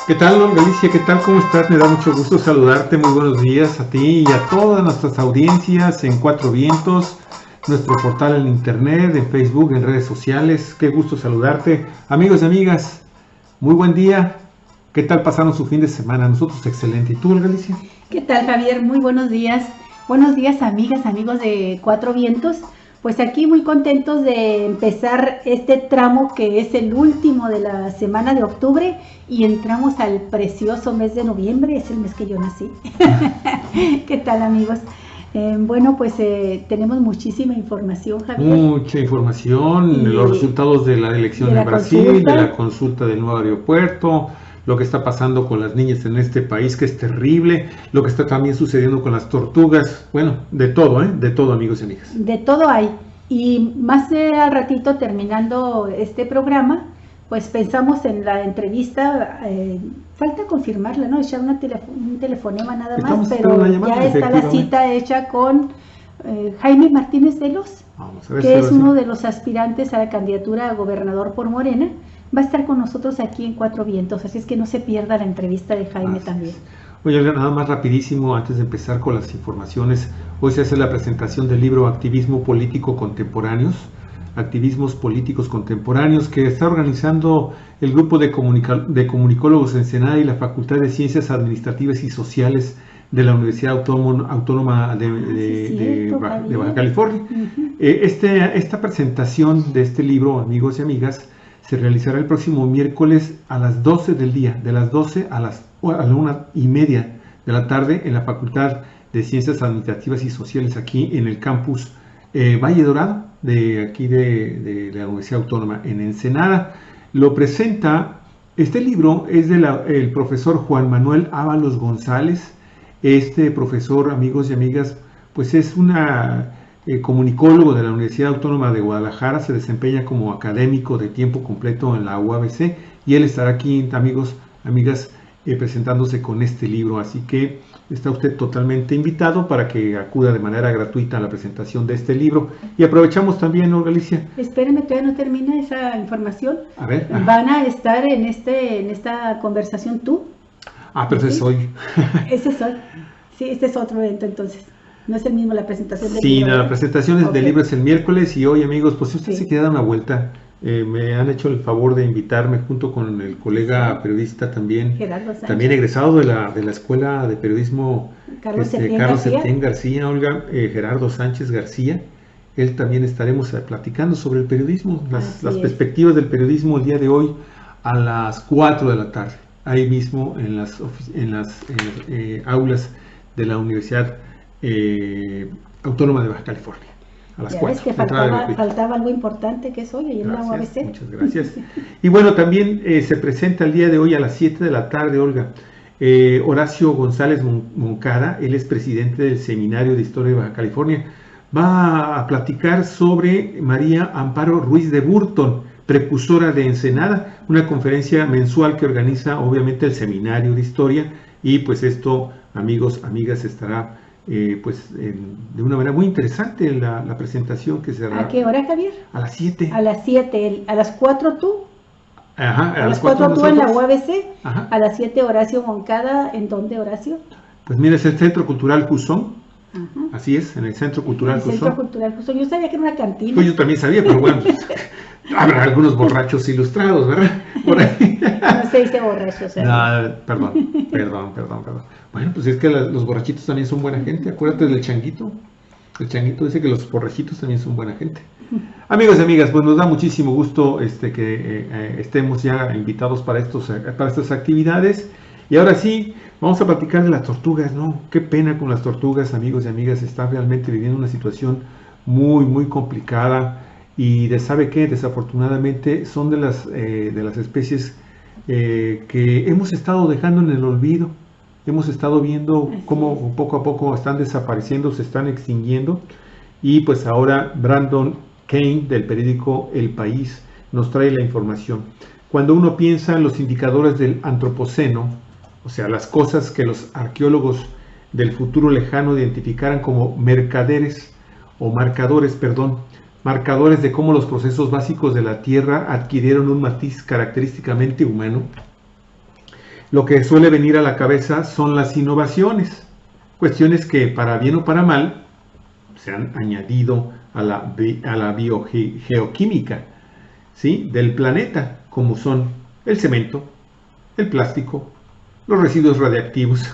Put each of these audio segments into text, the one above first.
¿Qué tal, Galicia? ¿Qué tal? ¿Cómo estás? Me da mucho gusto saludarte. Muy buenos días a ti y a todas nuestras audiencias en Cuatro Vientos, nuestro portal en internet, en Facebook, en redes sociales. Qué gusto saludarte. Amigos y amigas, muy buen día. ¿Qué tal pasaron su fin de semana? Nosotros excelente. ¿Y tú, Galicia? ¿Qué tal, Javier? Muy buenos días. Buenos días, amigas, amigos de Cuatro Vientos. Pues aquí muy contentos de empezar este tramo que es el último de la semana de octubre y entramos al precioso mes de noviembre, es el mes que yo nací. ¿Qué tal, amigos? Bueno, pues tenemos muchísima información, Javier. Mucha información, los resultados de la elección en Brasil, de la consulta del nuevo aeropuerto, lo que está pasando con las niñas en este país, que es terrible, lo que está también sucediendo con las tortugas, bueno, de todo, de todo, amigos y amigas. De todo hay, y más al ratito, terminando este programa, pues pensamos en la entrevista, falta confirmarla, ¿no? Echar un telefonema nada más, pero ya está la cita hecha con Jaime Martínez de Los, que es uno de los aspirantes a la candidatura a gobernador por Morena. Va a estar con nosotros aquí en Cuatro Vientos, así es que no se pierda la entrevista de Jaime también. Oye, nada más rapidísimo, antes de empezar con las informaciones, hoy se hace la presentación del libro Activismo Político Contemporáneos, Activismos Políticos Contemporáneos, que está organizando el grupo de comunicólogos en Ensenada y la Facultad de Ciencias Administrativas y Sociales de la Universidad Autónoma de Baja California. Esta presentación de este libro, amigos y amigas, se realizará el próximo miércoles a las 12 del día, de las 12 a la 1:30 de la tarde en la Facultad de Ciencias Administrativas y Sociales aquí en el campus Valle Dorado, de aquí de la Universidad Autónoma en Ensenada. Lo presenta, este libro es del profesor Juan Manuel Ábalos González. Este profesor, amigos y amigas, pues es comunicólogo de la Universidad Autónoma de Guadalajara, se desempeña como académico de tiempo completo en la UABC y él estará aquí, amigos, amigas, presentándose con este libro, así que está usted totalmente invitado para que acuda de manera gratuita a la presentación de este libro. Y aprovechamos también, ¿no, Galicia? Espérenme, todavía no termina esa información. A ver. Van a estar en esta conversación tú. Pero ese es hoy. Ese es hoy. Sí, este es otro evento entonces. No es el mismo la presentación del libro. Sí, no, la presentación del libro es el miércoles y hoy, amigos, pues si usted se quiere dar una vuelta, me han hecho el favor de invitarme junto con el colega periodista también egresado de la Escuela de Periodismo Carlos Septién García, Olga, Gerardo Sánchez García. Él también estaremos platicando sobre el periodismo, las perspectivas del periodismo el día de hoy a las 4 de la tarde, ahí mismo en las aulas de la Universidad Autónoma de Baja California. A las 4. Es que faltaba algo importante que es hoy en la UABC. Muchas gracias. Y bueno, también se presenta el día de hoy a las 7 de la tarde, Olga, Horacio González Moncada, él es presidente del Seminario de Historia de Baja California, va a platicar sobre María Amparo Ruiz de Burton, precursora de Ensenada, una conferencia mensual que organiza obviamente el Seminario de Historia, y pues esto, amigos, amigas, estará de una manera muy interesante la presentación que se hará. ¿A qué hora, Javier? A las 7. A las 7, a las 4 tú. Ajá, a las 4 tú en la UABC. Ajá. A las 7 Horacio Moncada. ¿En dónde, Horacio? Pues mira, es el Centro Cultural Cusón. Ajá. Así es, en el Centro Cultural Cusón. Centro Cultural Cusón. Yo sabía que era una cantina. Pues yo también sabía, pero bueno, habrá algunos borrachos ilustrados, ¿verdad? Por ahí. No se dice borrachos. No, perdón. Bueno, pues es que los borrachitos también son buena gente. Acuérdate del changuito. El changuito dice que los borrachitos también son buena gente. Amigos y amigas, pues nos da muchísimo gusto que estemos ya invitados para estas actividades. Y ahora sí, vamos a platicar de las tortugas, ¿no? Qué pena con las tortugas, amigos y amigas. Están realmente viviendo una situación muy, muy complicada. Y ¿sabe qué? Desafortunadamente son de las especies que hemos estado dejando en el olvido. Hemos estado viendo cómo poco a poco están desapareciendo, se están extinguiendo. Y pues ahora Brandon Kane del periódico El País nos trae la información. Cuando uno piensa en los indicadores del antropoceno, o sea, las cosas que los arqueólogos del futuro lejano identificaran como marcadores de cómo los procesos básicos de la Tierra adquirieron un matiz característicamente humano, Lo que suele venir a la cabeza son las innovaciones, cuestiones que para bien o para mal se han añadido a la biogeoquímica, ¿sí?, del planeta, como son el cemento, el plástico, los residuos radiactivos,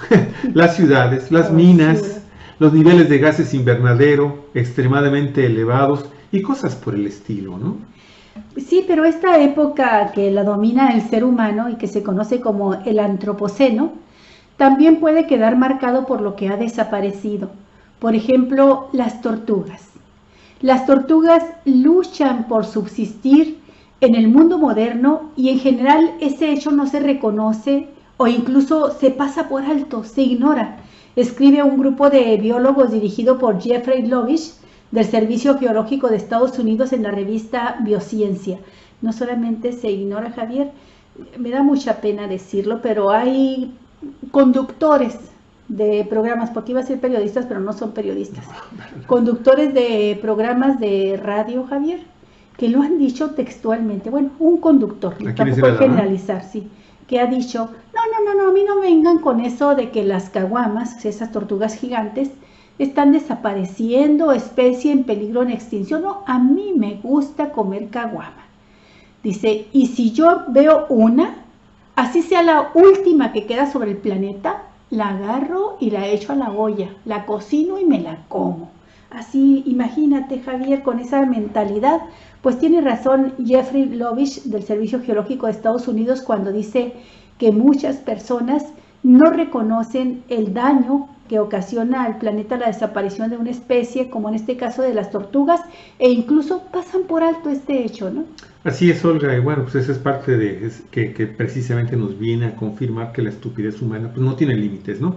las ciudades, las minas, los niveles de gases invernadero extremadamente elevados y cosas por el estilo, ¿no? Sí, pero esta época que la domina el ser humano y que se conoce como el antropoceno, también puede quedar marcado por lo que ha desaparecido. Por ejemplo, las tortugas. Las tortugas luchan por subsistir en el mundo moderno y en general ese hecho no se reconoce o incluso se pasa por alto, se ignora. Escribe un grupo de biólogos dirigido por Jeffrey Lovish del Servicio Geológico de Estados Unidos en la revista Biociencia. No solamente se ignora, Javier, me da mucha pena decirlo, pero hay conductores de programas, porque iba a ser periodistas, pero no son periodistas, conductores de programas de radio, Javier, que lo han dicho textualmente. Bueno, un conductor, tampoco hay generalizar, sí, que ha dicho, no, a mí no vengan con eso de que las caguamas, esas tortugas gigantes, están desapareciendo, especie en peligro en extinción. No, a mí me gusta comer caguama. Dice, y si yo veo una, así sea la última que queda sobre el planeta, la agarro y la echo a la olla, la cocino y me la como. Así, imagínate, Javier, con esa mentalidad. Pues tiene razón Jeffrey Lovish del Servicio Geológico de Estados Unidos cuando dice que muchas personas no reconocen el daño que ocasiona al planeta la desaparición de una especie, como en este caso de las tortugas, e incluso pasan por alto este hecho, ¿no? Así es, Olga, y bueno, pues esa es parte de que precisamente nos viene a confirmar que la estupidez humana pues no tiene límites, ¿no?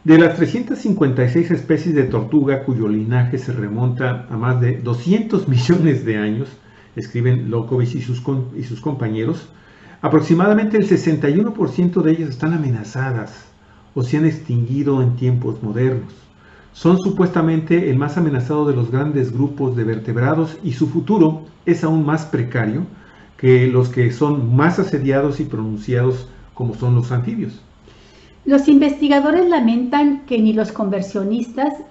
De las 356 especies de tortuga cuyo linaje se remonta a más de 200 millones de años, escriben Lokovich y sus compañeros, aproximadamente el 61% de ellas están amenazadas o se han extinguido en tiempos modernos. Son supuestamente el más amenazado de los grandes grupos de vertebrados y su futuro es aún más precario que los que son más asediados y pronunciados como son los anfibios. Los investigadores lamentan que ni los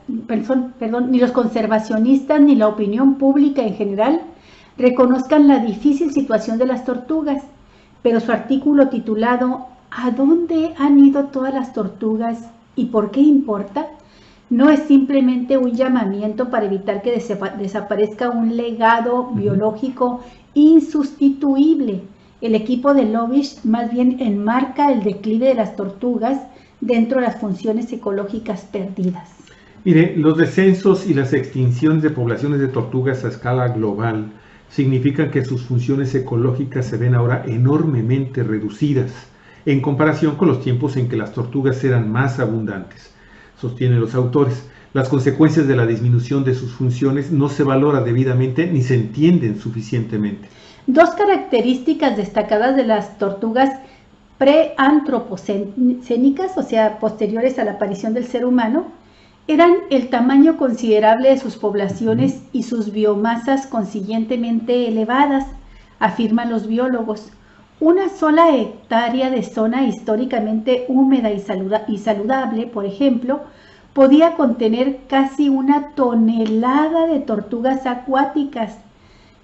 ni los conservacionistas ni la opinión pública en general reconozcan la difícil situación de las tortugas, pero su artículo titulado ¿A dónde han ido todas las tortugas y por qué importa?, no es simplemente un llamamiento para evitar que desaparezca un legado biológico insustituible. El equipo de Lovish más bien enmarca el declive de las tortugas dentro de las funciones ecológicas perdidas. Mire, los descensos y las extinciones de poblaciones de tortugas a escala global significan que sus funciones ecológicas se ven ahora enormemente reducidas en comparación con los tiempos en que las tortugas eran más abundantes, sostienen los autores. Las consecuencias de la disminución de sus funciones no se valoran debidamente ni se entienden suficientemente. Dos características destacadas de las tortugas preantropocénicas, o sea, posteriores a la aparición del ser humano, eran el tamaño considerable de sus poblaciones y sus biomasas consiguientemente elevadas, afirman los biólogos. Una sola hectárea de zona históricamente húmeda y saludable, por ejemplo, podía contener casi 1 tonelada de tortugas acuáticas.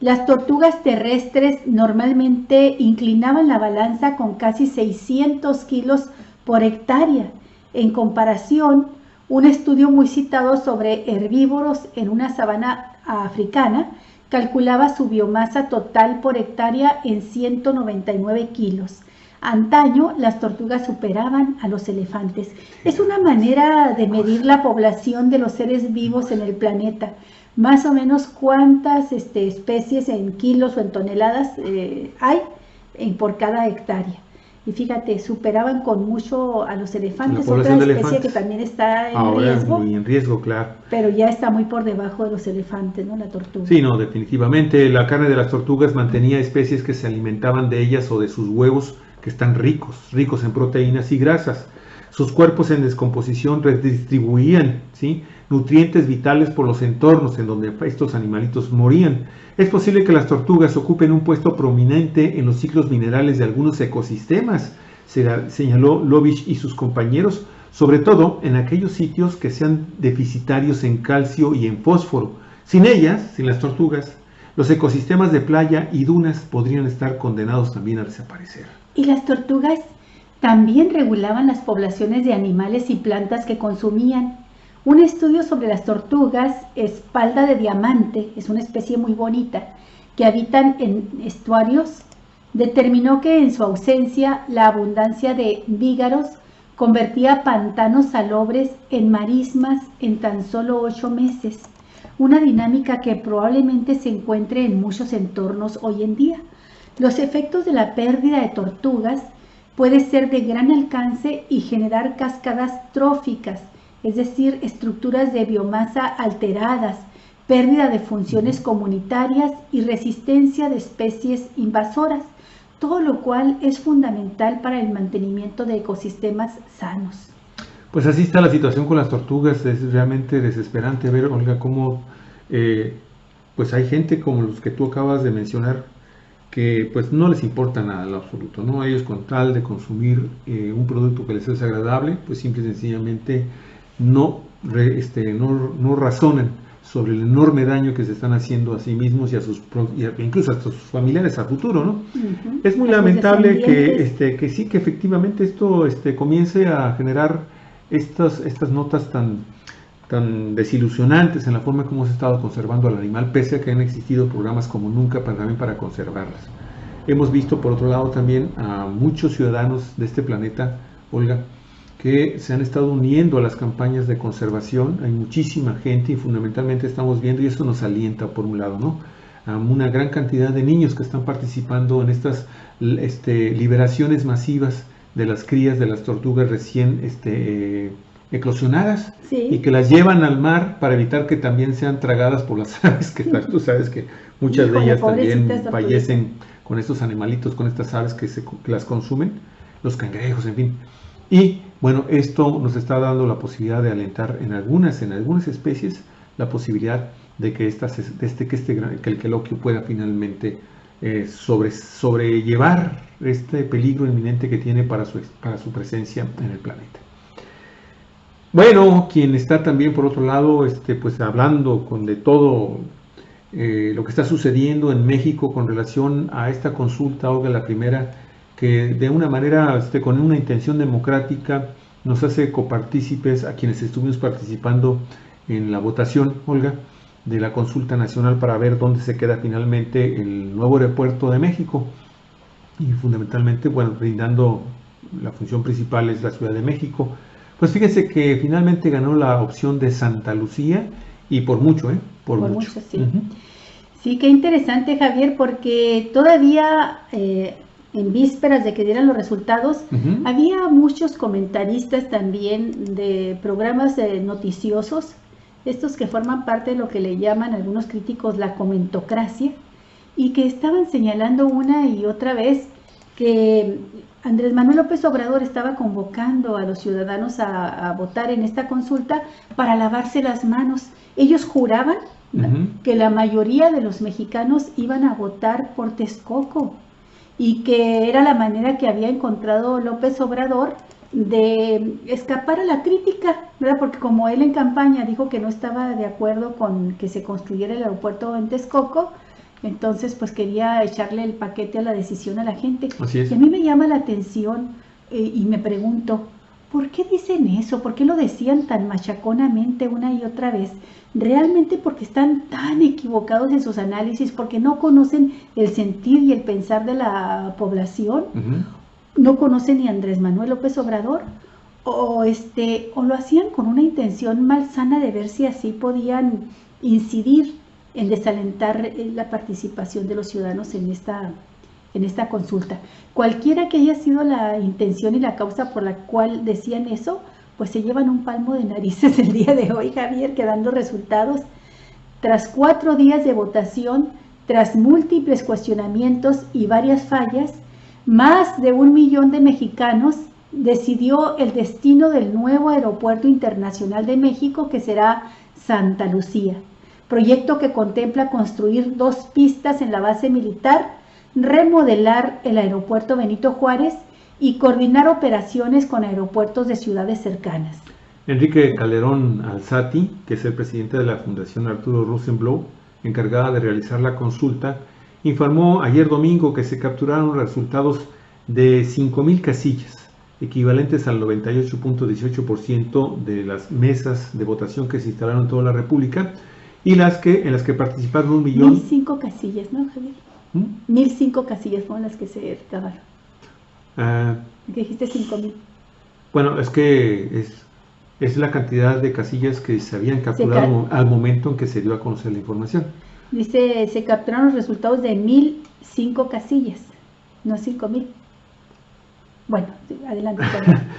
Las tortugas terrestres normalmente inclinaban la balanza con casi 600 kilos por hectárea. En comparación, un estudio muy citado sobre herbívoros en una sabana africana calculaba su biomasa total por hectárea en 199 kilos. Antaño, las tortugas superaban a los elefantes. Es una manera de medir la población de los seres vivos en el planeta. Más o menos cuántas especies en kilos o en toneladas hay por cada hectárea. Y fíjate, superaban con mucho a los elefantes, otra especie que también está en riesgo. Muy en riesgo, claro. Pero ya está muy por debajo de los elefantes, ¿no? La tortuga. Sí, no, definitivamente. La carne de las tortugas mantenía especies que se alimentaban de ellas o de sus huevos, que están ricos en proteínas y grasas. Sus cuerpos en descomposición redistribuían, ¿sí?, nutrientes vitales por los entornos en donde estos animalitos morían. Es posible que las tortugas ocupen un puesto prominente en los ciclos minerales de algunos ecosistemas, señaló Lovich y sus compañeros, sobre todo en aquellos sitios que sean deficitarios en calcio y en fósforo. Sin ellas, sin las tortugas, los ecosistemas de playa y dunas podrían estar condenados también a desaparecer. Y las tortugas también regulaban las poblaciones de animales y plantas que consumían. Un estudio sobre las tortugas espalda de diamante, es una especie muy bonita, que habitan en estuarios, determinó que en su ausencia la abundancia de vígaros convertía pantanos salobres en marismas en tan solo 8 meses, una dinámica que probablemente se encuentre en muchos entornos hoy en día. Los efectos de la pérdida de tortugas puede ser de gran alcance y generar cascadas tróficas, es decir, estructuras de biomasa alteradas, pérdida de funciones comunitarias y resistencia de especies invasoras, todo lo cual es fundamental para el mantenimiento de ecosistemas sanos. Pues así está la situación con las tortugas. Es realmente desesperante ver, Olga, cómo pues hay gente como los que tú acabas de mencionar que pues no les importa nada en lo absoluto, ¿no? Ellos, con tal de consumir un producto que les es agradable, pues simple y sencillamente no razonan sobre el enorme daño que se están haciendo a sí mismos y incluso a sus familiares a futuro, ¿no? Es muy lamentable que sí, que efectivamente esto comience a generar estas notas tan desilusionantes en la forma como se ha estado conservando al animal, pese a que han existido programas como nunca también para conservarlas. Hemos visto, por otro lado, también a muchos ciudadanos de este planeta, Olga, que se han estado uniendo a las campañas de conservación. Hay muchísima gente y fundamentalmente estamos viendo, y eso nos alienta por un lado, ¿no?, a una gran cantidad de niños que están participando en estas liberaciones masivas de las crías de las tortugas recién eclosionadas, sí, y que las llevan al mar para evitar que también sean tragadas por las aves, que tú sabes que muchas de ellas también fallecen con estos animalitos, con estas aves que las consumen, los cangrejos, en fin. Y bueno, esto nos está dando la posibilidad de alentar en algunas especies la posibilidad de que el queloquio pueda finalmente sobrellevar este peligro inminente que tiene para su presencia en el planeta. Bueno, quien está también por otro lado pues hablando de todo lo que está sucediendo en México con relación a esta consulta, Olga, la primera, que de una manera, con una intención democrática, nos hace copartícipes a quienes estuvimos participando en la votación, Olga, de la consulta nacional para ver dónde se queda finalmente el nuevo aeropuerto de México. Y fundamentalmente, bueno, brindando la función principal es la Ciudad de México. Pues fíjense que finalmente ganó la opción de Santa Lucía, y por mucho, por mucho, sí. Sí, qué interesante, Javier, porque todavía en vísperas de que dieran los resultados, había muchos comentaristas también de programas noticiosos, estos que forman parte de lo que le llaman algunos críticos la comentocracia, y que estaban señalando una y otra vez que Andrés Manuel López Obrador estaba convocando a los ciudadanos a votar en esta consulta para lavarse las manos. Ellos juraban que la mayoría de los mexicanos iban a votar por Texcoco, y que era la manera que había encontrado López Obrador de escapar a la crítica, ¿verdad? Porque como él en campaña dijo que no estaba de acuerdo con que se construyera el aeropuerto en Texcoco, entonces pues quería echarle el paquete a la decisión a la gente. Así es. Y a mí me llama la atención y me pregunto, ¿por qué dicen eso? ¿Por qué lo decían tan machaconamente una y otra vez? Realmente porque están tan equivocados en sus análisis, porque no conocen el sentir y el pensar de la población, no conocen ni a Andrés Manuel López Obrador, o lo hacían con una intención malsana de ver si así podían incidir en desalentar la participación de los ciudadanos en esta consulta. Cualquiera que haya sido la intención y la causa por la cual decían eso, pues se llevan un palmo de narices el día de hoy, Javier, quedando resultados. Tras 4 días de votación, tras múltiples cuestionamientos y varias fallas, más de 1 millón de mexicanos decidió el destino del nuevo Aeropuerto Internacional de México, que será Santa Lucía, proyecto que contempla construir 2 pistas en la base militar, remodelar el aeropuerto Benito Juárez y coordinar operaciones con aeropuertos de ciudades cercanas. Enrique Calderón Alzati, que es el presidente de la Fundación Arturo Rosenbloh, encargada de realizar la consulta, informó ayer domingo que se capturaron resultados de 5,000 casillas, equivalentes al 98.18% de las mesas de votación que se instalaron en toda la República, y en las que participaron 1 millón... 1,005 casillas, ¿no, Javier? 1,005 casillas fueron las que se recabaron. ¿Qué dijiste? 5,000. Bueno, es que es la cantidad de casillas que se habían capturado al momento en que se dio a conocer la información. Dice, se capturaron los resultados de 1,005 casillas, no 5,000. Bueno, adelante,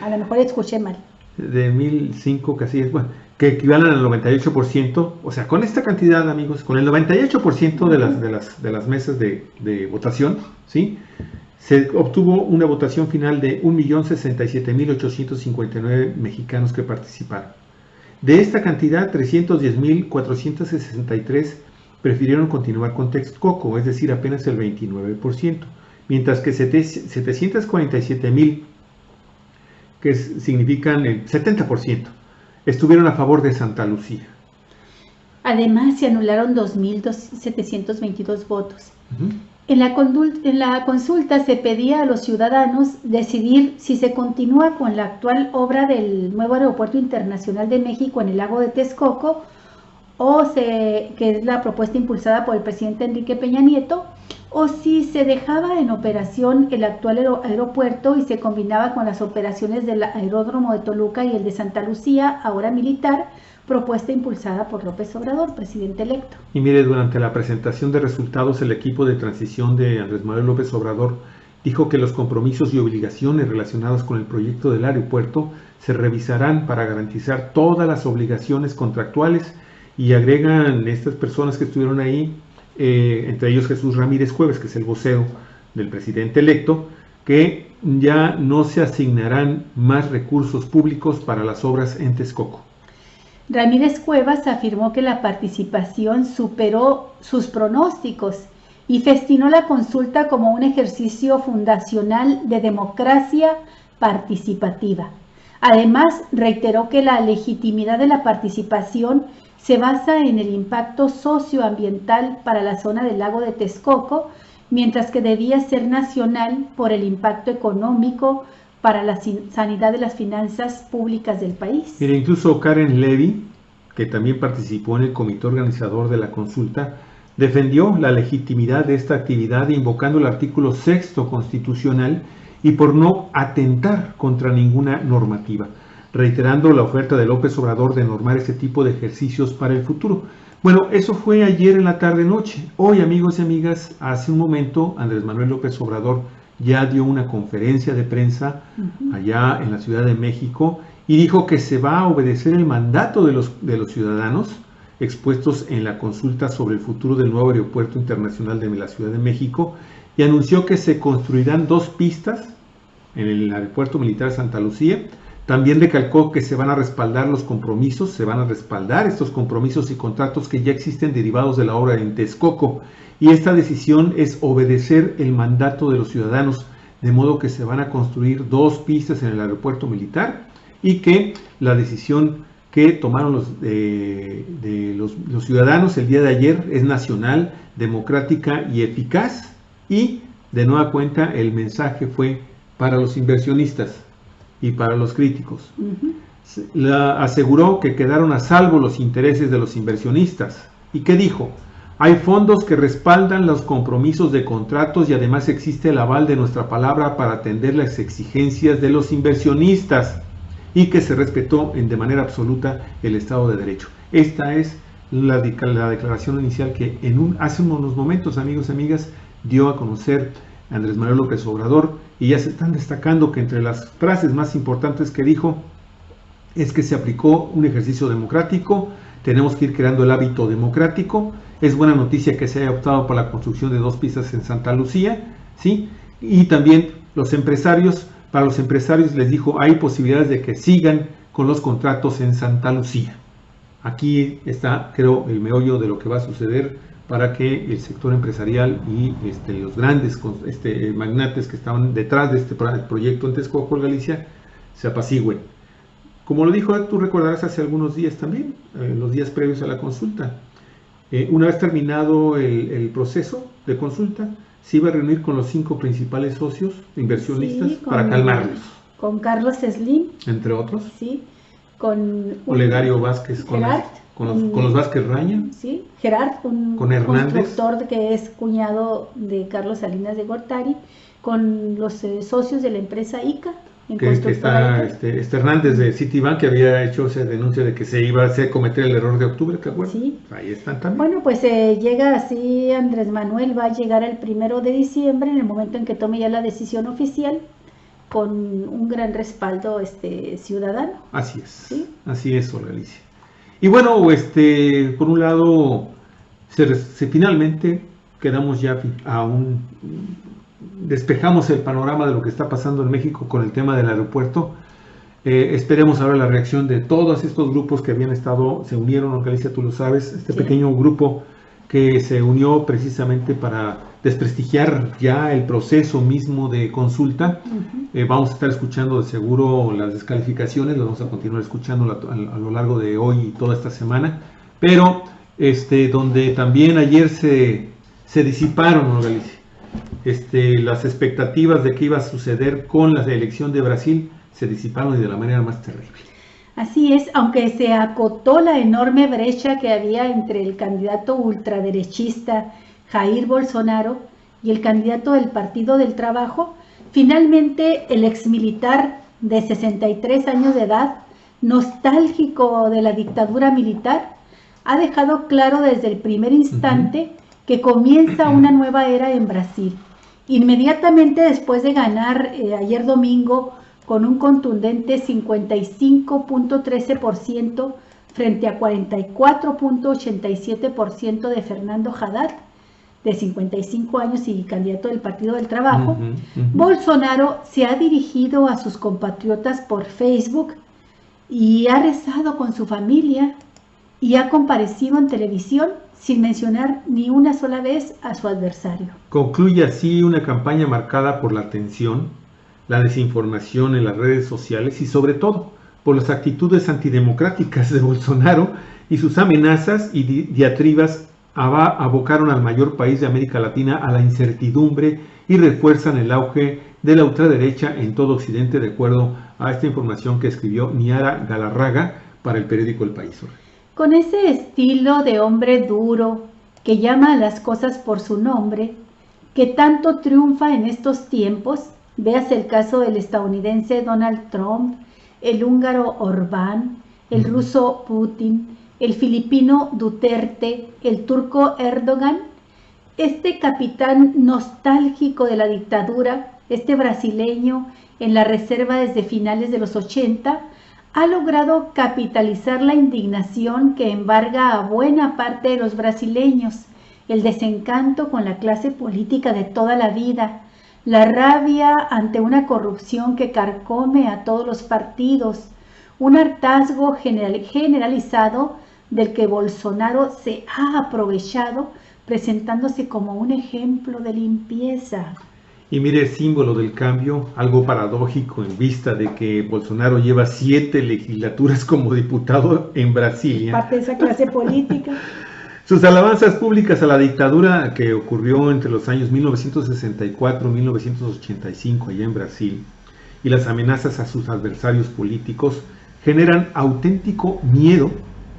a lo mejor escuché mal. De 1,005 casillas, bueno, que equivalen al 98%, o sea, con esta cantidad, amigos, con el 98% de las mesas de votación, ¿sí? Se obtuvo una votación final de 1,067,859 mexicanos que participaron. De esta cantidad, 310,463 prefirieron continuar con Texcoco, es decir, apenas el 29%, mientras que 747,000, que significan el 70%, estuvieron a favor de Santa Lucía. Además, se anularon 2,722 votos. En la consulta se pedía a los ciudadanos decidir si se continúa con la actual obra del nuevo Aeropuerto Internacional de México en el lago de Texcoco, que es la propuesta impulsada por el presidente Enrique Peña Nieto, o si se dejaba en operación el actual aeropuerto y se combinaba con las operaciones del aeródromo de Toluca y el de Santa Lucía, ahora militar, propuesta impulsada por López Obrador, presidente electo. Y mire, durante la presentación de resultados, el equipo de transición de Andrés Manuel López Obrador dijo que los compromisos y obligaciones relacionados con el proyecto del aeropuerto se revisarán para garantizar todas las obligaciones contractuales, y agregan estas personas que estuvieron ahí, entre ellos Jesús Ramírez Cuevas, que es el vocero del presidente electo, que ya no se asignarán más recursos públicos para las obras en Texcoco. Ramírez Cuevas afirmó que la participación superó sus pronósticos y festinó la consulta como un ejercicio fundacional de democracia participativa. Además, reiteró que la legitimidad de la participación se basa en el impacto socioambiental para la zona del lago de Texcoco, mientras que debía ser nacional por el impacto económico para la sanidad de las finanzas públicas del país. Mira, incluso Karen Levy, que también participó en el comité organizador de la consulta, defendió la legitimidad de esta actividad invocando el artículo 6º constitucional y por no atentar contra ninguna normativa, reiterando la oferta de López Obrador de normar ese tipo de ejercicios para el futuro. Bueno, eso fue ayer en la tarde-noche. Hoy, amigos y amigas, hace un momento Andrés Manuel López Obrador ya dio una conferencia de prensa allá en la Ciudad de México y dijo que se va a obedecer el mandato de los ciudadanos expuestos en la consulta sobre el futuro del nuevo aeropuerto internacional de la Ciudad de México, y anunció que se construirán 2 pistas en el aeropuerto militar Santa Lucía. También recalcó que se van a respaldar los compromisos, se van a respaldar estos compromisos y contratos que ya existen derivados de la obra en Texcoco, y esta decisión es obedecer el mandato de los ciudadanos, de modo que se van a construir 2 pistas en el aeropuerto militar, y que la decisión que tomaron los ciudadanos el día de ayer es nacional, democrática y eficaz, y de nueva cuenta el mensaje fue para los inversionistas y para los críticos. Aseguró que quedaron a salvo los intereses de los inversionistas. ¿Y qué dijo? Hay fondos que respaldan los compromisos de contratos y además existe el aval de nuestra palabra para atender las exigencias de los inversionistas, y que se respetó de manera absoluta el Estado de Derecho. Esta es la declaración inicial que hace unos momentos, amigos y amigas, dio a conocer Andrés Manuel López Obrador, y ya se están destacando que entre las frases más importantes que dijo es que se aplicó un ejercicio democrático, tenemos que ir creando el hábito democrático, es buena noticia que se haya optado por la construcción de 2 pistas en Santa Lucía, ¿sí? Y también para los empresarios les dijo, hay posibilidades de que sigan con los contratos en Santa Lucía. Aquí está, creo, el meollo de lo que va a suceder para que el sector empresarial y los grandes magnates que estaban detrás de este proyecto en Texcoco, Galicia, se apacigüen. Como lo dijo, tú recordarás hace algunos días también, los días previos a la consulta. Una vez terminado el proceso de consulta, se iba a reunir con los 5 principales socios inversionistas para calmarlos. Con Carlos Slim. Entre otros. Sí. Con Olegario Vázquez. Gerard. Con los Vázquez Raña. Sí. Gerard, con Hernández, constructor que es cuñado de Carlos Salinas de Gortari. Con los socios de la empresa ICA. Que está Hernández de Citibank, que había hecho esa denuncia de que se iba a cometer el error de octubre, ¿te acuerdas? Sí. Ahí están también. Bueno, pues llega así, Andrés Manuel va a llegar el 1 de diciembre, en el momento en que tome ya la decisión oficial, con un gran respaldo ciudadano. Así es, ¿sí? Así es, Olga Alicia. Y bueno, por un lado, finalmente quedamos ya despejamos el panorama de lo que está pasando en México con el tema del aeropuerto. Esperemos ahora la reacción de todos estos grupos que habían se unieron, Olga Alicia, tú lo sabes, Sí. pequeño grupo que se unió precisamente para desprestigiar ya el proceso mismo de consulta. Vamos a estar escuchando de seguro las descalificaciones, las vamos a continuar escuchando a lo largo de hoy y toda esta semana, pero donde también ayer se disiparon, Olga Alicia, las expectativas de qué iba a suceder con la elección de Brasil se disiparon y de la manera más terrible. Así es, aunque se acotó la enorme brecha que había entre el candidato ultraderechista Jair Bolsonaro y el candidato del Partido del Trabajo, finalmente el exmilitar de 63 años de edad, nostálgico de la dictadura militar, ha dejado claro desde el primer instante que comienza una nueva era en Brasil. Inmediatamente después de ganar ayer domingo con un contundente 55.13% frente a 44.87% de Fernando Haddad, de 55 años y candidato del Partido del Trabajo, Bolsonaro se ha dirigido a sus compatriotas por Facebook y ha rezado con su familia y ha comparecido en televisión sin mencionar ni una sola vez a su adversario. Concluye así una campaña marcada por la tensión, la desinformación en las redes sociales y sobre todo por las actitudes antidemocráticas de Bolsonaro y sus amenazas y diatribas abocaron al mayor país de América Latina a la incertidumbre y refuerzan el auge de la ultraderecha en todo Occidente, de acuerdo a esta información que escribió Niara Galarraga para el periódico El País. Con ese estilo de hombre duro que llama a las cosas por su nombre, que tanto triunfa en estos tiempos, veas el caso del estadounidense Donald Trump, el húngaro Orbán, el ruso Putin, el filipino Duterte, el turco Erdogan, este capitán nostálgico de la dictadura, este brasileño en la reserva desde finales de los 80, ha logrado capitalizar la indignación que embarga a buena parte de los brasileños, el desencanto con la clase política de toda la vida, la rabia ante una corrupción que carcome a todos los partidos, un hartazgo generalizado del que Bolsonaro se ha aprovechado, presentándose como un ejemplo de limpieza. Y mire, símbolo del cambio, algo paradójico en vista de que Bolsonaro lleva 7 legislaturas como diputado en Brasilia. Parte de esa clase política. Sus alabanzas públicas a la dictadura que ocurrió entre los años 1964 y 1985 allá en Brasil y las amenazas a sus adversarios políticos generan auténtico miedo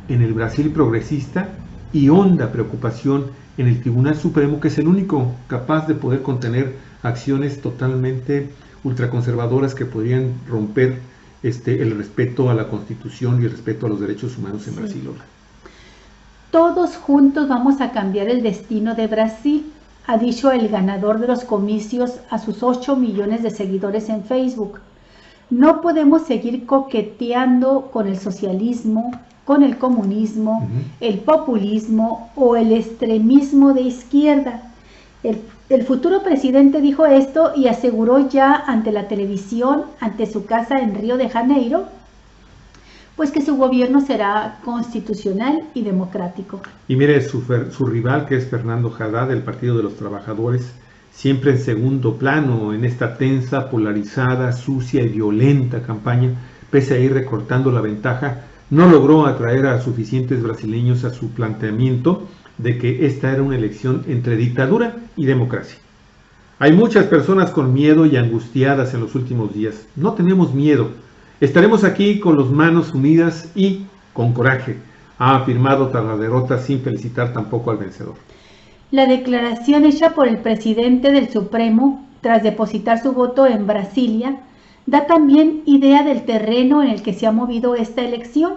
en el Brasil progresista y honda preocupación en el Tribunal Supremo, que es el único capaz de poder contener acciones totalmente ultraconservadoras que podrían romper el respeto a la Constitución y el respeto a los derechos humanos en Brasil. Todos juntos vamos a cambiar el destino de Brasil, ha dicho el ganador de los comicios a sus 8 millones de seguidores en Facebook. No podemos seguir coqueteando con el socialismo, con el comunismo, el populismo o el extremismo de izquierda. El futuro presidente dijo esto y aseguró ya ante la televisión, ante su casa en Río de Janeiro, pues que su gobierno será constitucional y democrático. Y mire, su rival, que es Fernando Haddad, del Partido de los Trabajadores, siempre en segundo plano en esta tensa, polarizada, sucia y violenta campaña, pese a ir recortando la ventaja, no logró atraer a suficientes brasileños a su planteamiento de que esta era una elección entre dictadura y democracia. Hay muchas personas con miedo y angustiadas en los últimos días. No tenemos miedo. Estaremos aquí con las manos unidas y con coraje, ha afirmado tras la derrota sin felicitar tampoco al vencedor. La declaración hecha por el presidente del Supremo tras depositar su voto en Brasilia da también idea del terreno en el que se ha movido esta elección.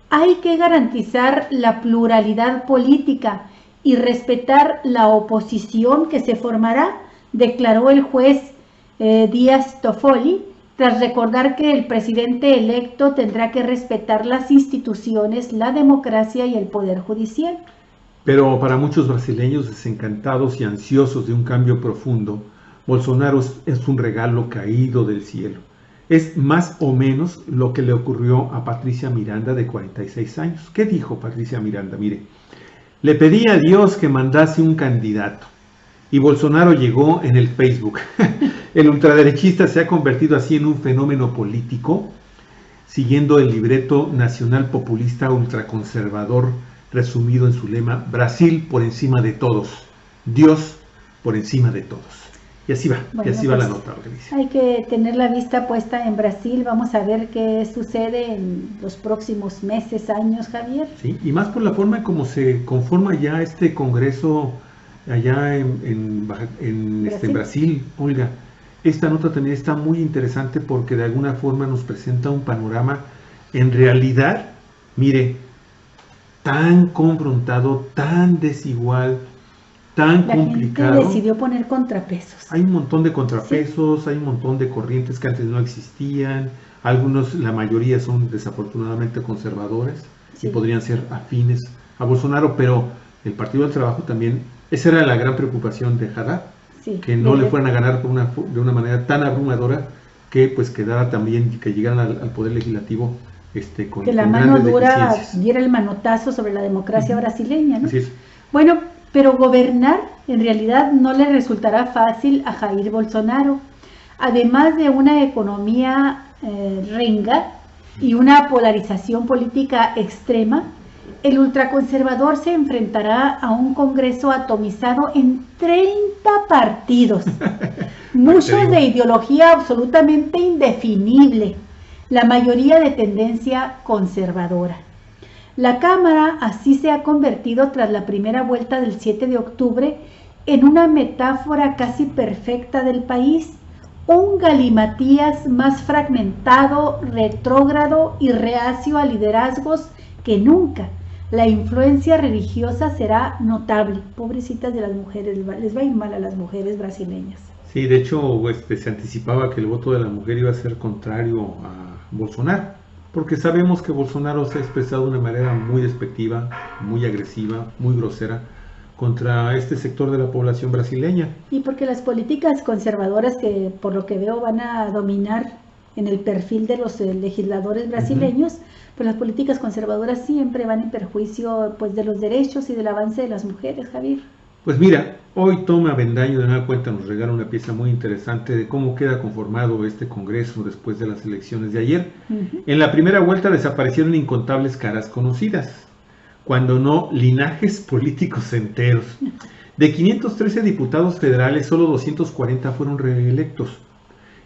Hay que garantizar la pluralidad política y respetar la oposición que se formará, declaró el juez Díaz Toffoli, tras recordar que el presidente electo tendrá que respetar las instituciones, la democracia y el poder judicial. Pero para muchos brasileños desencantados y ansiosos de un cambio profundo, Bolsonaro es un regalo caído del cielo. Es más o menos lo que le ocurrió a Patricia Miranda, de 46 años. ¿Qué dijo Patricia Miranda? Mire, le pedí a Dios que mandase un candidato y Bolsonaro llegó en el Facebook. El ultraderechista se ha convertido así en un fenómeno político, siguiendo el libreto nacional populista ultraconservador resumido en su lema: Brasil por encima de todos, Dios por encima de todos. Y así va, bueno, y así va la nota, Organiza. Hay que tener la vista puesta en Brasil. Vamos a ver qué sucede en los próximos meses, años, Javier. Sí, y más por la forma como se conforma ya este Congreso allá en Brasil, Olga. Esta nota también está muy interesante porque de alguna forma nos presenta un panorama, en realidad, mire, tan confrontado, tan desigual, tan complicado. La gente decidió poner contrapesos. Hay un montón de contrapesos, sí. Hay un montón de corrientes que antes no existían. Algunos, la mayoría son desafortunadamente conservadores, sí, y podrían ser afines a Bolsonaro, pero el Partido del Trabajo también, esa era la gran preocupación de Haddad, sí, que no le fueran a ganar de una manera tan abrumadora, que pues quedara también, que llegaran al poder legislativo con que la mano dura diera el manotazo sobre la democracia brasileña, ¿no? Así es. Bueno, pero gobernar en realidad no le resultará fácil a Jair Bolsonaro. Además de una economía renga y una polarización política extrema, el ultraconservador se enfrentará a un Congreso atomizado en 30 partidos, muchos de ideología absolutamente indefinible, la mayoría de tendencia conservadora. La Cámara así se ha convertido, tras la primera vuelta del 7 de octubre, en una metáfora casi perfecta del país, un galimatías más fragmentado, retrógrado y reacio a liderazgos que nunca. La influencia religiosa será notable. Pobrecitas de las mujeres, les va a ir mal a las mujeres brasileñas. Sí, de hecho se anticipaba que el voto de la mujer iba a ser contrario a Bolsonaro, porque sabemos que Bolsonaro se ha expresado de una manera muy despectiva, muy agresiva, muy grosera contra este sector de la población brasileña. Y porque las políticas conservadoras, que por lo que veo van a dominar en el perfil de los legisladores brasileños, pues las políticas conservadoras siempre van en perjuicio pues de los derechos y del avance de las mujeres, Javier. Pues mira, hoy Toma Avendaño de nueva cuenta nos regala una pieza muy interesante de cómo queda conformado este Congreso después de las elecciones de ayer. En la primera vuelta desaparecieron incontables caras conocidas, cuando no linajes políticos enteros. De 513 diputados federales, solo 240 fueron reelectos,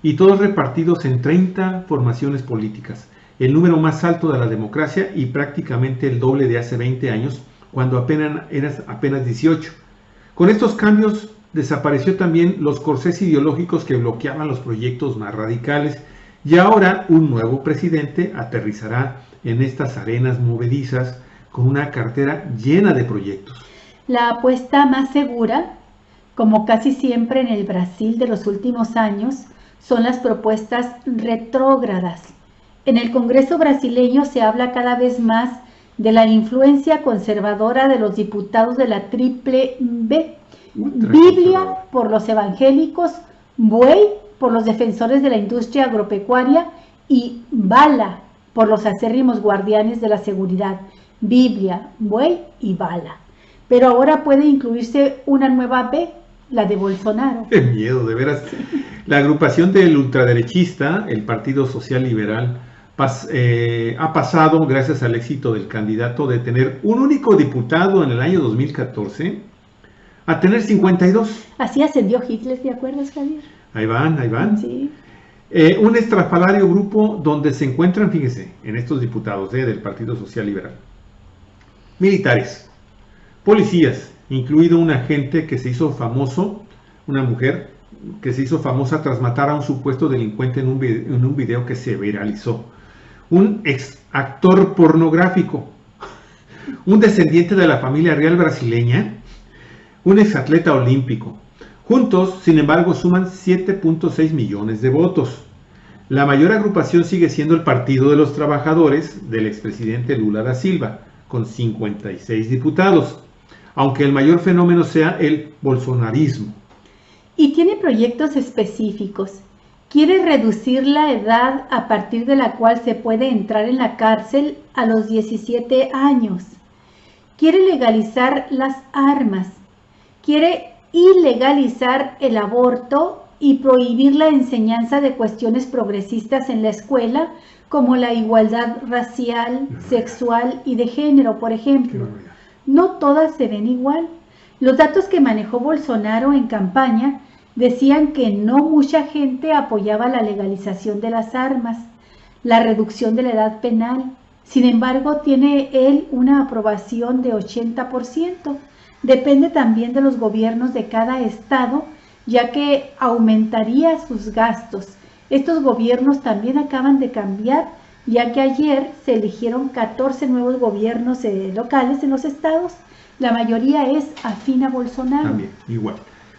y todos repartidos en 30 formaciones políticas, el número más alto de la democracia y prácticamente el doble de hace 20 años, cuando apenas 18. Con estos cambios desapareció también los corsés ideológicos que bloqueaban los proyectos más radicales, y ahora un nuevo presidente aterrizará en estas arenas movedizas con una cartera llena de proyectos. La apuesta más segura, como casi siempre en el Brasil de los últimos años, son las propuestas retrógradas. En el Congreso brasileño se habla cada vez más de la influencia conservadora de los diputados de la triple B, Biblia por los evangélicos, Buey por los defensores de la industria agropecuaria y Bala por los acérrimos guardianes de la seguridad, Biblia, buey y bala. Pero ahora puede incluirse una nueva B, la de Bolsonaro. ¡Qué miedo, de veras! La agrupación del ultraderechista, el Partido Social Liberal, ha pasado, gracias al éxito del candidato de tener un único diputado en el año 2014, a tener 52. Así ascendió Hitler, ¿te acuerdas, Javier? Ahí van, ahí van. Sí. Un estrafalario grupo donde se encuentran, fíjese, en estos diputados del Partido Social Liberal, militares, policías, incluido un agente que se hizo famoso, una mujer que se hizo famosa tras matar a un supuesto delincuente en un video que se viralizó, un ex actor pornográfico, un descendiente de la familia real brasileña, un ex atleta olímpico. Juntos, sin embargo, suman 7.6 millones de votos. La mayor agrupación sigue siendo el Partido de los Trabajadores del expresidente Lula da Silva, con 56 diputados, aunque el mayor fenómeno sea el bolsonarismo. Y tiene proyectos específicos. Quiere reducir la edad a partir de la cual se puede entrar en la cárcel a los 17 años. Quiere legalizar las armas. Quiere ilegalizar el aborto y prohibir la enseñanza de cuestiones progresistas en la escuela, como la igualdad racial, sexual y de género, por ejemplo. No todas se ven igual. Los datos que manejó Bolsonaro en campaña decían que no mucha gente apoyaba la legalización de las armas, la reducción de la edad penal. Sin embargo, tiene él una aprobación de 80%. Depende también de los gobiernos de cada estado, ya que aumentaría sus gastos. Estos gobiernos también acaban de cambiar, ya que ayer se eligieron 14 nuevos gobiernos locales en los estados. La mayoría es afín a Bolsonaro. También, igual.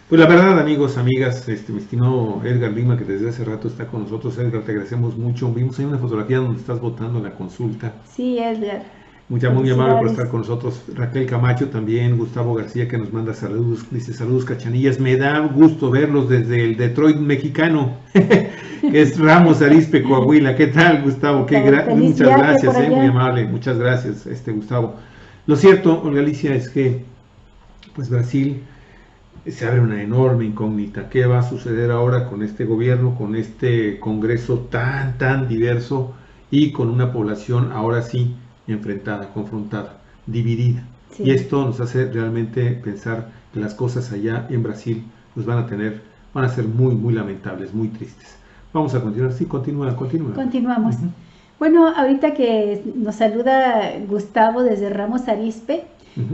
Pues la verdad, amigos, amigas, mi estimado Edgar Lima, que desde hace rato está con nosotros. Edgar, te agradecemos mucho. Vimos ahí una fotografía donde estás votando en la consulta. Sí, Edgar. Muy amable por estar con nosotros. Raquel Camacho también, Gustavo García, que nos manda saludos, dice saludos Cachanillas, me da gusto verlos desde el Detroit mexicano, que es Ramos Arizpe, Coahuila. ¿Qué tal, Gustavo? Muchas gracias, muy amable, muchas gracias, Gustavo. Lo cierto, Olga Alicia, es que pues Brasil se abre una enorme incógnita. ¿Qué va a suceder ahora con este gobierno, con este congreso tan diverso y con una población ahora sí enfrentada, confrontada, dividida? Sí. Y esto nos hace realmente pensar que las cosas allá en Brasil pues van a ser muy lamentables, muy tristes. Vamos a continuar. Sí, continúa. Continuamos. Bueno, ahorita que nos saluda Gustavo desde Ramos Arizpe,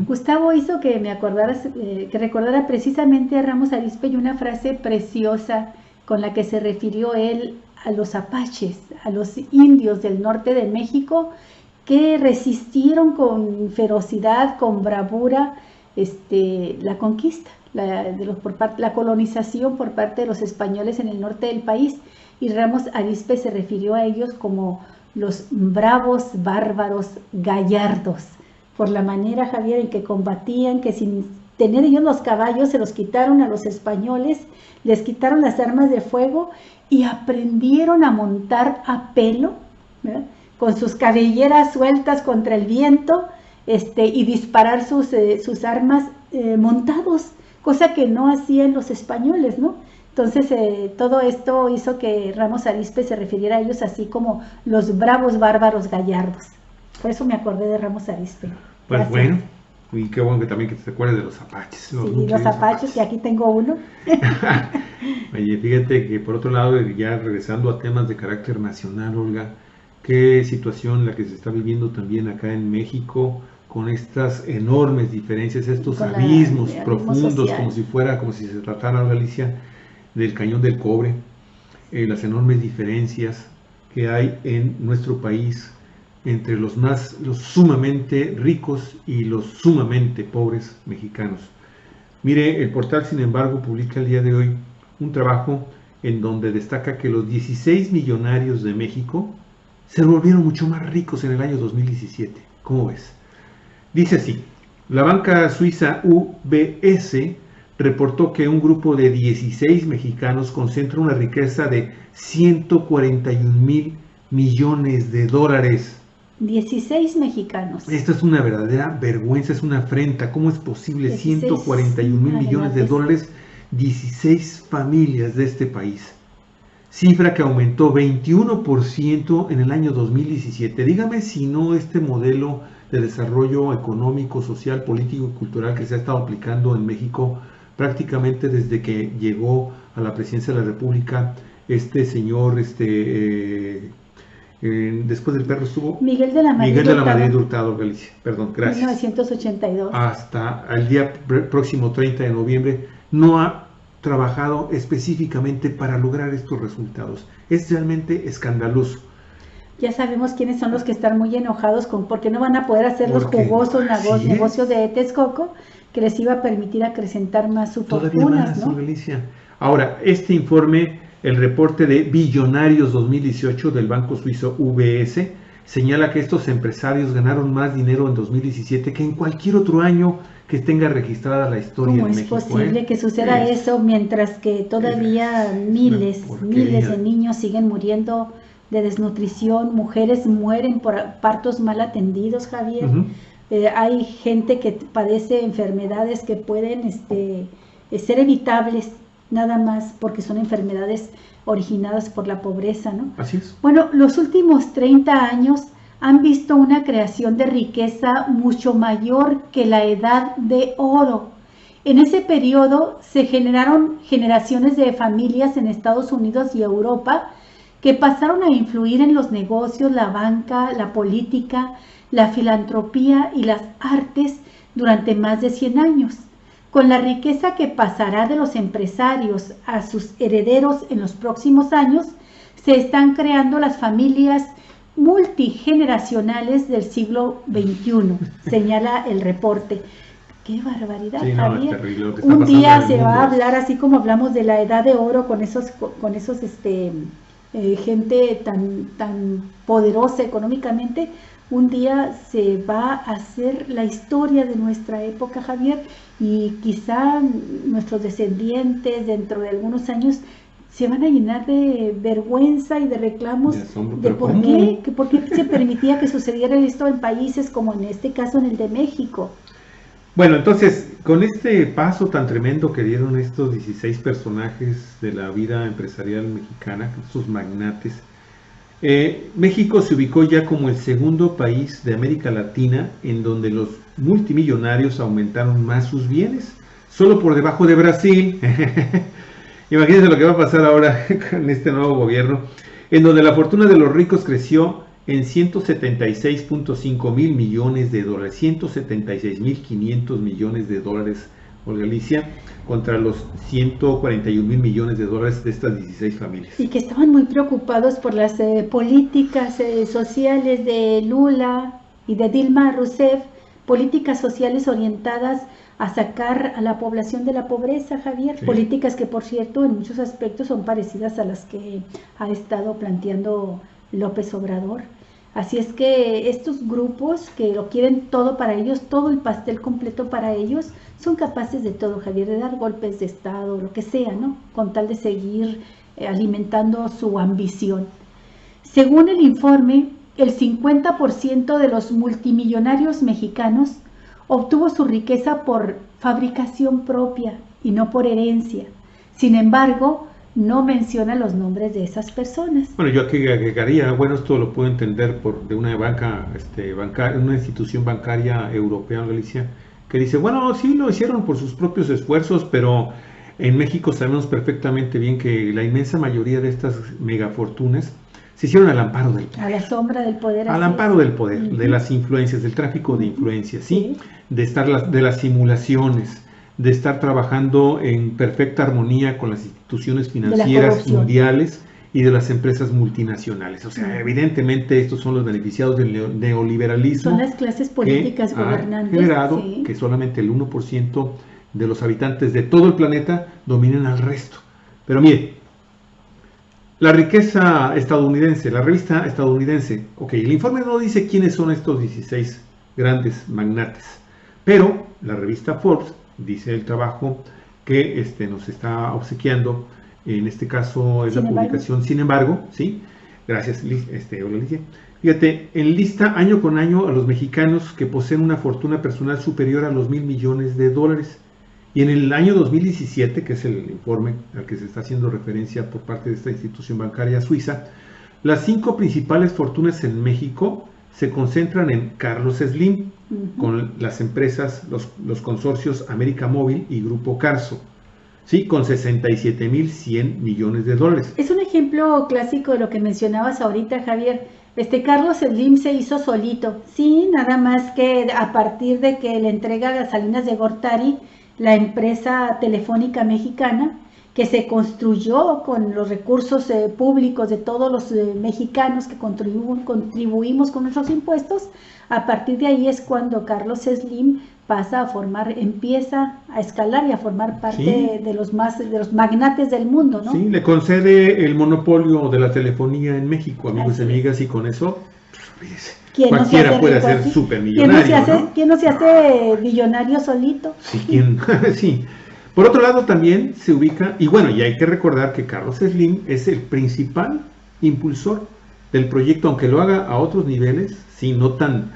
Gustavo hizo que me acordaras, que recordara precisamente a Ramos Arizpe y una frase preciosa con la que se refirió él a los apaches, a los indios del norte de México, que resistieron con ferocidad, con bravura, la conquista, la colonización por parte de los españoles en el norte del país. Y Ramos Arizpe se refirió a ellos como los bravos, bárbaros, gallardos, por la manera, Javier, en que combatían, que sin tener ellos los caballos se los quitaron a los españoles, les quitaron las armas de fuego y aprendieron a montar a pelo, ¿verdad?, con sus cabelleras sueltas contra el viento, y disparar sus armas montados, cosa que no hacían los españoles, ¿no? Entonces, todo esto hizo que Ramos Arizpe se refiriera a ellos así como los bravos bárbaros gallardos. Por eso me acordé de Ramos Arizpe. Pues bueno, y qué bueno que también que te acuerdes de los apaches. Sí, los apaches, que aquí tengo uno. Oye, fíjate que por otro lado, ya regresando a temas de carácter nacional, Olga, qué situación la que se está viviendo también acá en México, con estas enormes diferencias, estos abismos profundos, social, como si se tratara, Galicia, del cañón del cobre, las enormes diferencias que hay en nuestro país entre los sumamente ricos y los sumamente pobres mexicanos. Mire, el portal, sin embargo, publica el día de hoy un trabajo en donde destaca que los 16 millonarios de México se volvieron mucho más ricos en el año 2017. ¿Cómo ves? Dice así: la banca suiza UBS reportó que un grupo de 16 mexicanos concentra una riqueza de 141,000 millones de dólares. 16 mexicanos. Esto es una verdadera vergüenza, es una afrenta. ¿Cómo es posible? 141,000 millones de dólares, 16 familias de este país. Cifra que aumentó 21% en el año 2017. Dígame si no este modelo de desarrollo económico, social, político y cultural que se ha estado aplicando en México prácticamente desde que llegó a la presidencia de la República este señor, después del perro estuvo Miguel de la Madrid Hurtado, Galicia. Perdón, gracias. 1982. Hasta el día próximo 30 de noviembre no ha trabajado específicamente para lograr estos resultados. Es realmente escandaloso. Ya sabemos quiénes son los que están muy enojados porque no van a poder hacer los jugosos negocios de Texcoco que les iba a permitir acrecentar más su fortuna, ¿no? Galicia. Ahora, este informe, el reporte de Billonarios 2018 del banco suizo UBS, señala que estos empresarios ganaron más dinero en 2017 que en cualquier otro año que tenga registrada la historia en México. ¿Cómo es posible que suceda eso mientras que todavía miles de niños siguen muriendo de desnutrición, mujeres mueren por partos mal atendidos, Javier? Hay gente que padece enfermedades que pueden ser evitables nada más porque son enfermedades originadas por la pobreza, ¿no? Así es. Bueno, los últimos 30 años han visto una creación de riqueza mucho mayor que la edad de oro. En ese periodo se generaron generaciones de familias en Estados Unidos y Europa que pasaron a influir en los negocios, la banca, la política, la filantropía y las artes durante más de 100 años. Con la riqueza que pasará de los empresarios a sus herederos en los próximos años, se están creando las familias multigeneracionales del siglo XXI, señala el reporte. ¡Qué barbaridad, sí, Javier! Un día se va a hablar, así como hablamos de la edad de oro con esos gente tan poderosa económicamente, un día se va a hacer la historia de nuestra época, Javier, y quizá nuestros descendientes dentro de algunos años se van a llenar de vergüenza y de reclamos de por qué se permitía que sucediera esto en países como en este caso en el de México. Bueno, entonces, con este paso tan tremendo que dieron estos 16 personajes de la vida empresarial mexicana, estos magnates, México se ubicó ya como el segundo país de América Latina en donde los multimillonarios aumentaron más sus bienes, solo por debajo de Brasil. Imagínense lo que va a pasar ahora con este nuevo gobierno, en donde la fortuna de los ricos creció en 176.5 mil millones de dólares, 176.500 millones de dólares por Galicia, contra los 141.000 millones de dólares de estas 16 familias. Y que estaban muy preocupados por las políticas sociales de Lula y de Dilma Rousseff, políticas sociales orientadas a sacar a la población de la pobreza, Javier, sí. Políticas que, por cierto, en muchos aspectos son parecidas a las que ha estado planteando López Obrador. Así es que estos grupos que lo quieren todo para ellos, todo el pastel completo para ellos, son capaces de todo, Javier, de dar golpes de estado, lo que sea, ¿no? Con tal de seguir alimentando su ambición. Según el informe, el 50% de los multimillonarios mexicanos obtuvo su riqueza por fabricación propia y no por herencia. Sin embargo, no menciona los nombres de esas personas. Bueno, yo aquí agregaría, bueno, esto lo puedo entender de una una institución bancaria europea en Galicia, que dice, bueno, sí lo hicieron por sus propios esfuerzos, pero en México sabemos perfectamente bien que la inmensa mayoría de estas megafortunas se hicieron al amparo del poder. A la sombra del poder. Al amparo del poder, de las influencias, del tráfico de influencias, ¿sí? De las simulaciones, de estar trabajando en perfecta armonía con las instituciones financieras mundiales y de las empresas multinacionales. O sea, evidentemente estos son los beneficiados del neoliberalismo. Son las clases políticas gobernantes. Ha generado que solamente el 1% de los habitantes de todo el planeta dominen al resto. Pero mire, la riqueza estadounidense, la revista estadounidense, el informe no dice quiénes son estos 16 grandes magnates, pero la revista Forbes dice el trabajo que nos está obsequiando, en este caso es la publicación Sin embargo, ¿sí? Gracias, hola Lidia. Fíjate, enlista año con año a los mexicanos que poseen una fortuna personal superior a los $1,000 millones. Y en el año 2017, que es el informe al que se está haciendo referencia por parte de esta institución bancaria suiza, las 5 principales fortunas en México se concentran en Carlos Slim, con las empresas, los consorcios América Móvil y Grupo Carso, ¿sí? Con 67,100 millones de dólares. Es un ejemplo clásico de lo que mencionabas ahorita, Javier. Carlos Slim se hizo solito, sí, nada más que a partir de que le entrega a Salinas de Gortari la empresa telefónica mexicana, que se construyó con los recursos públicos de todos los mexicanos que contribuimos con nuestros impuestos. A partir de ahí es cuando Carlos Slim empieza a escalar y a formar parte de los magnates del mundo, ¿no? Sí, le concede el monopolio de la telefonía en México, amigos y amigas, y con eso, pues, cualquiera puede ser supermillonario. ¿Quién no se hace billonario solito? Sí, sí. Por otro lado también se ubica, y bueno, y hay que recordar que Carlos Slim es el principal impulsor del proyecto, aunque lo haga a otros niveles, sí, no tan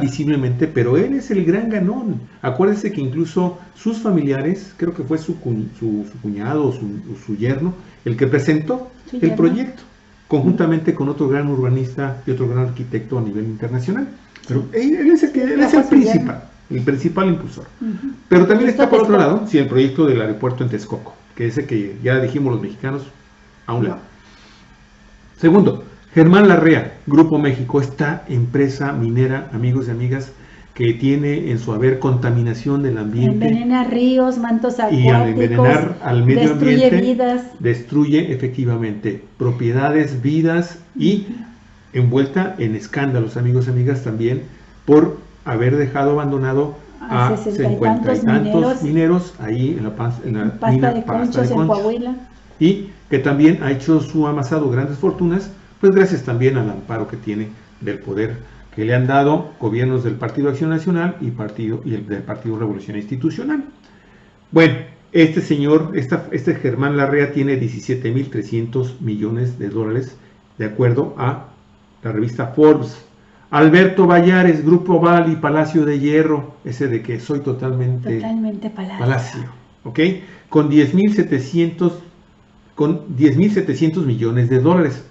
visiblemente, pero él es el gran ganón. Acuérdense que incluso sus familiares, creo que fue su cuñado o su yerno, el que presentó el proyecto, conjuntamente con otro gran urbanista y otro gran arquitecto a nivel internacional. Pero él es el principal impulsor. Pero también está por otro lado, el proyecto del aeropuerto en Texcoco, que es el que ya dijimos los mexicanos a un lado. Segundo, Germán Larrea, Grupo México, esta empresa minera, amigos y amigas, que tiene en su haber contaminación del ambiente. Envenena ríos, mantos acuáticos, y al envenenar al medio ambiente, vidas. Destruye efectivamente propiedades, vidas y envuelta en escándalos, amigos y amigas, también por haber dejado abandonado a 50 y tantos mineros ahí en la Pasta de Conchos en Coahuila. Y que también ha hecho su amasado grandes fortunas, pues gracias también al amparo que tiene del poder que le han dado gobiernos del Partido Acción Nacional y del Partido Revolución Institucional. Bueno, este señor, este Germán Larrea tiene 17,300 millones de dólares, de acuerdo a la revista Forbes. Alberto Vallares, Grupo Val y Palacio de Hierro, ese de que soy totalmente Palacio, ¿ok? Con 10,700 millones de dólares.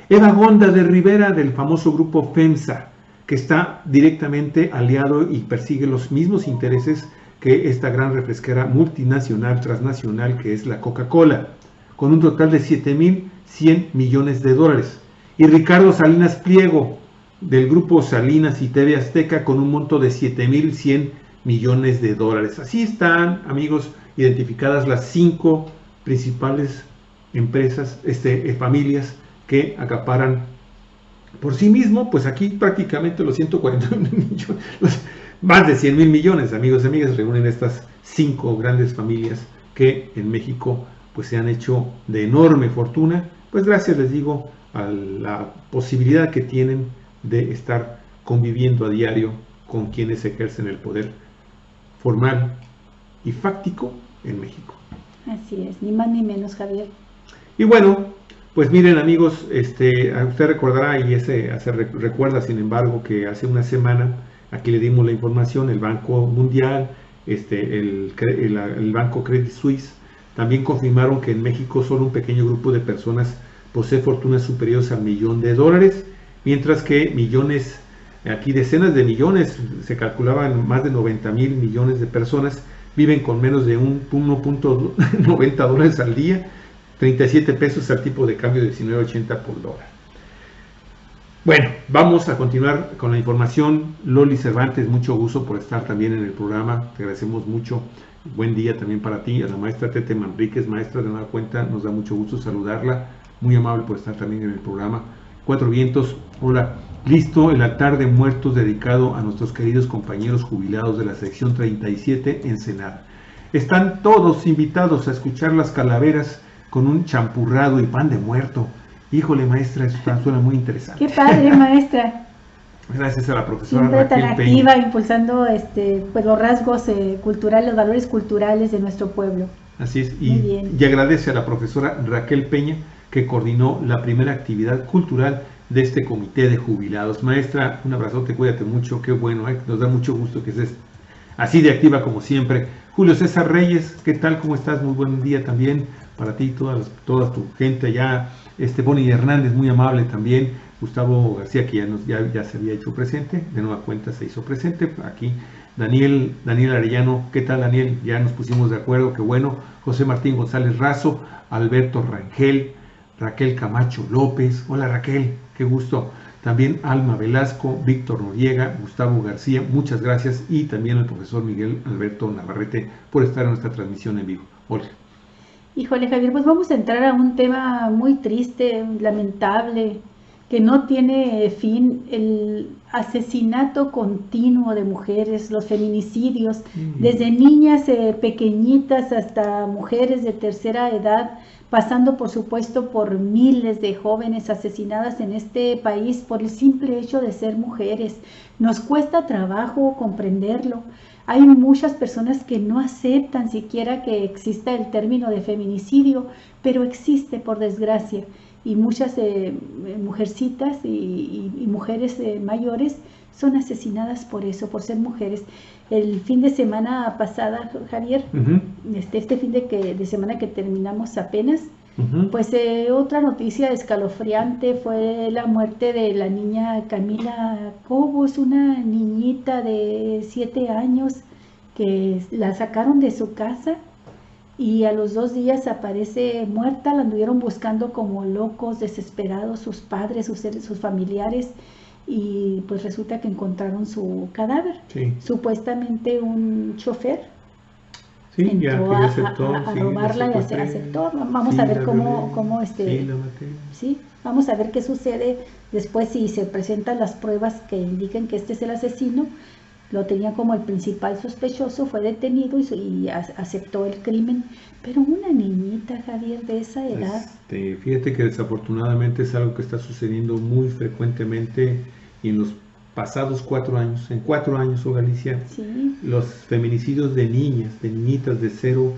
Eva Gonda de Rivera, del famoso grupo FEMSA, que está directamente aliado y persigue los mismos intereses que esta gran refresquera multinacional, transnacional, que es la Coca-Cola, con un total de 7,100 millones de dólares. Y Ricardo Salinas Pliego, del grupo Salinas y TV Azteca, con un monto de 7,100 millones de dólares. Así están, amigos, identificadas las 5 principales empresas, familias que acaparan por sí mismo, pues aquí prácticamente los 140 millones, más de 100,000 millones, amigos y amigas, reúnen estas 5 grandes familias que en México pues se han hecho de enorme fortuna, pues gracias, les digo, a la posibilidad que tienen de estar conviviendo a diario con quienes ejercen el poder formal y fáctico en México. Así es, ni más ni menos, Javier. Y bueno, pues miren, amigos, usted recordará y recuerda, sin embargo, que hace una semana aquí le dimos la información, el Banco Mundial, el Banco Credit Suisse, también confirmaron que en México solo un pequeño grupo de personas posee fortunas superiores al $1,000,000, mientras que millones, aquí decenas de millones, se calculaban más de 90,000 millones de personas, viven con menos de 1.90 dólares al día, 37 pesos al tipo de cambio de 19.80 por dólar. Bueno, vamos a continuar con la información. Loli Cervantes, mucho gusto por estar también en el programa, te agradecemos mucho. Buen día también para ti, a la maestra Tete Manríquez, maestra de nueva cuenta, nos da mucho gusto saludarla, muy amable por estar también en el programa. Cuatro Vientos, hola, listo el altar de muertos dedicado a nuestros queridos compañeros jubilados de la sección 37 Ensenada. Están todos invitados a escuchar las calaveras con un champurrado y pan de muerto. Híjole, maestra, eso suena muy interesante. Qué padre, maestra. Gracias a la profesora Siempre Raquel tan Peña, activa, impulsando pues los rasgos culturales, los valores culturales de nuestro pueblo. Así es, y agradece a la profesora Raquel Peña, que coordinó la primera actividad cultural de este comité de jubilados. Maestra, un abrazote, cuídate mucho, qué bueno, nos da mucho gusto que estés así de activa como siempre. Julio César Reyes, ¿qué tal? ¿Cómo estás? Muy buen día también para ti, toda tu gente allá. Bonnie Hernández, muy amable también. Gustavo García, que ya se había hecho presente, de nueva cuenta se hizo presente. Aquí Daniel Arellano, ¿qué tal, Daniel? Ya nos pusimos de acuerdo, qué bueno. José Martín González Razo, Alberto Rangel, Raquel Camacho López, hola Raquel, qué gusto. También Alma Velasco, Víctor Noriega, Gustavo García, muchas gracias. Y también el profesor Miguel Alberto Navarrete por estar en nuestra transmisión en vivo. Olga. Híjole, Javier, pues vamos a entrar a un tema muy triste, lamentable, que no tiene fin: el asesinato continuo de mujeres, los feminicidios, desde niñas pequeñitas hasta mujeres de tercera edad, pasando por supuesto por miles de jóvenes asesinadas en este país por el simple hecho de ser mujeres. Nos cuesta trabajo comprenderlo. Hay muchas personas que no aceptan siquiera que exista el término de feminicidio, pero existe, por desgracia. Y muchas mujercitas y mujeres mayores son asesinadas por eso, por ser mujeres. El fin de semana pasada, Javier, este fin de semana que terminamos apenas, pues otra noticia escalofriante fue la muerte de la niña Camila Cobos, una niñita de 7 años que la sacaron de su casa y a los 2 días aparece muerta. La anduvieron buscando como locos, desesperados, sus padres, sus familiares, y pues resulta que encontraron su cadáver. Sí. Supuestamente un chofer entró a robarla y aceptó. Vamos a ver cómo vamos a ver qué sucede después, si se presentan las pruebas que indiquen que este es el asesino. Lo tenía como el principal sospechoso, fue detenido y aceptó el crimen. Pero una niñita, Javier, de esa edad. Fíjate que desafortunadamente es algo que está sucediendo muy frecuentemente en los pasados 4 años. En 4 años, Galicia, sí, los feminicidios de niñitas de 0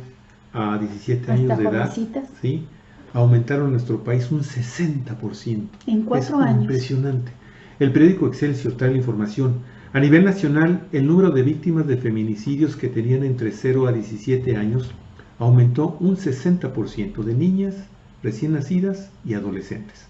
a 17 años de edad, ¿sí?, aumentaron en nuestro país un 60%. En 4 años. Impresionante. El periódico Excelsior trae la información. A nivel nacional, el número de víctimas de feminicidios que tenían entre 0 a 17 años aumentó un 60% de niñas, recién nacidas y adolescentes.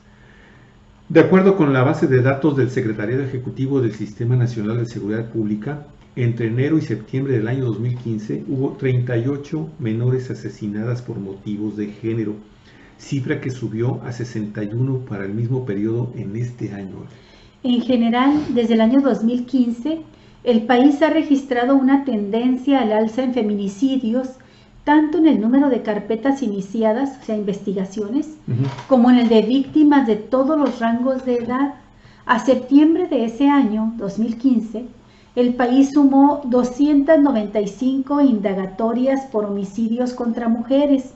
De acuerdo con la base de datos del Secretariado Ejecutivo del Sistema Nacional de Seguridad Pública, entre enero y septiembre del año 2015 hubo 38 menores asesinadas por motivos de género, cifra que subió a 61 para el mismo periodo en este año. En general, desde el año 2015, el país ha registrado una tendencia al alza en feminicidios, tanto en el número de carpetas iniciadas, o sea, investigaciones, como en el de víctimas de todos los rangos de edad. A septiembre de ese año, 2015, el país sumó 295 indagatorias por homicidios contra mujeres.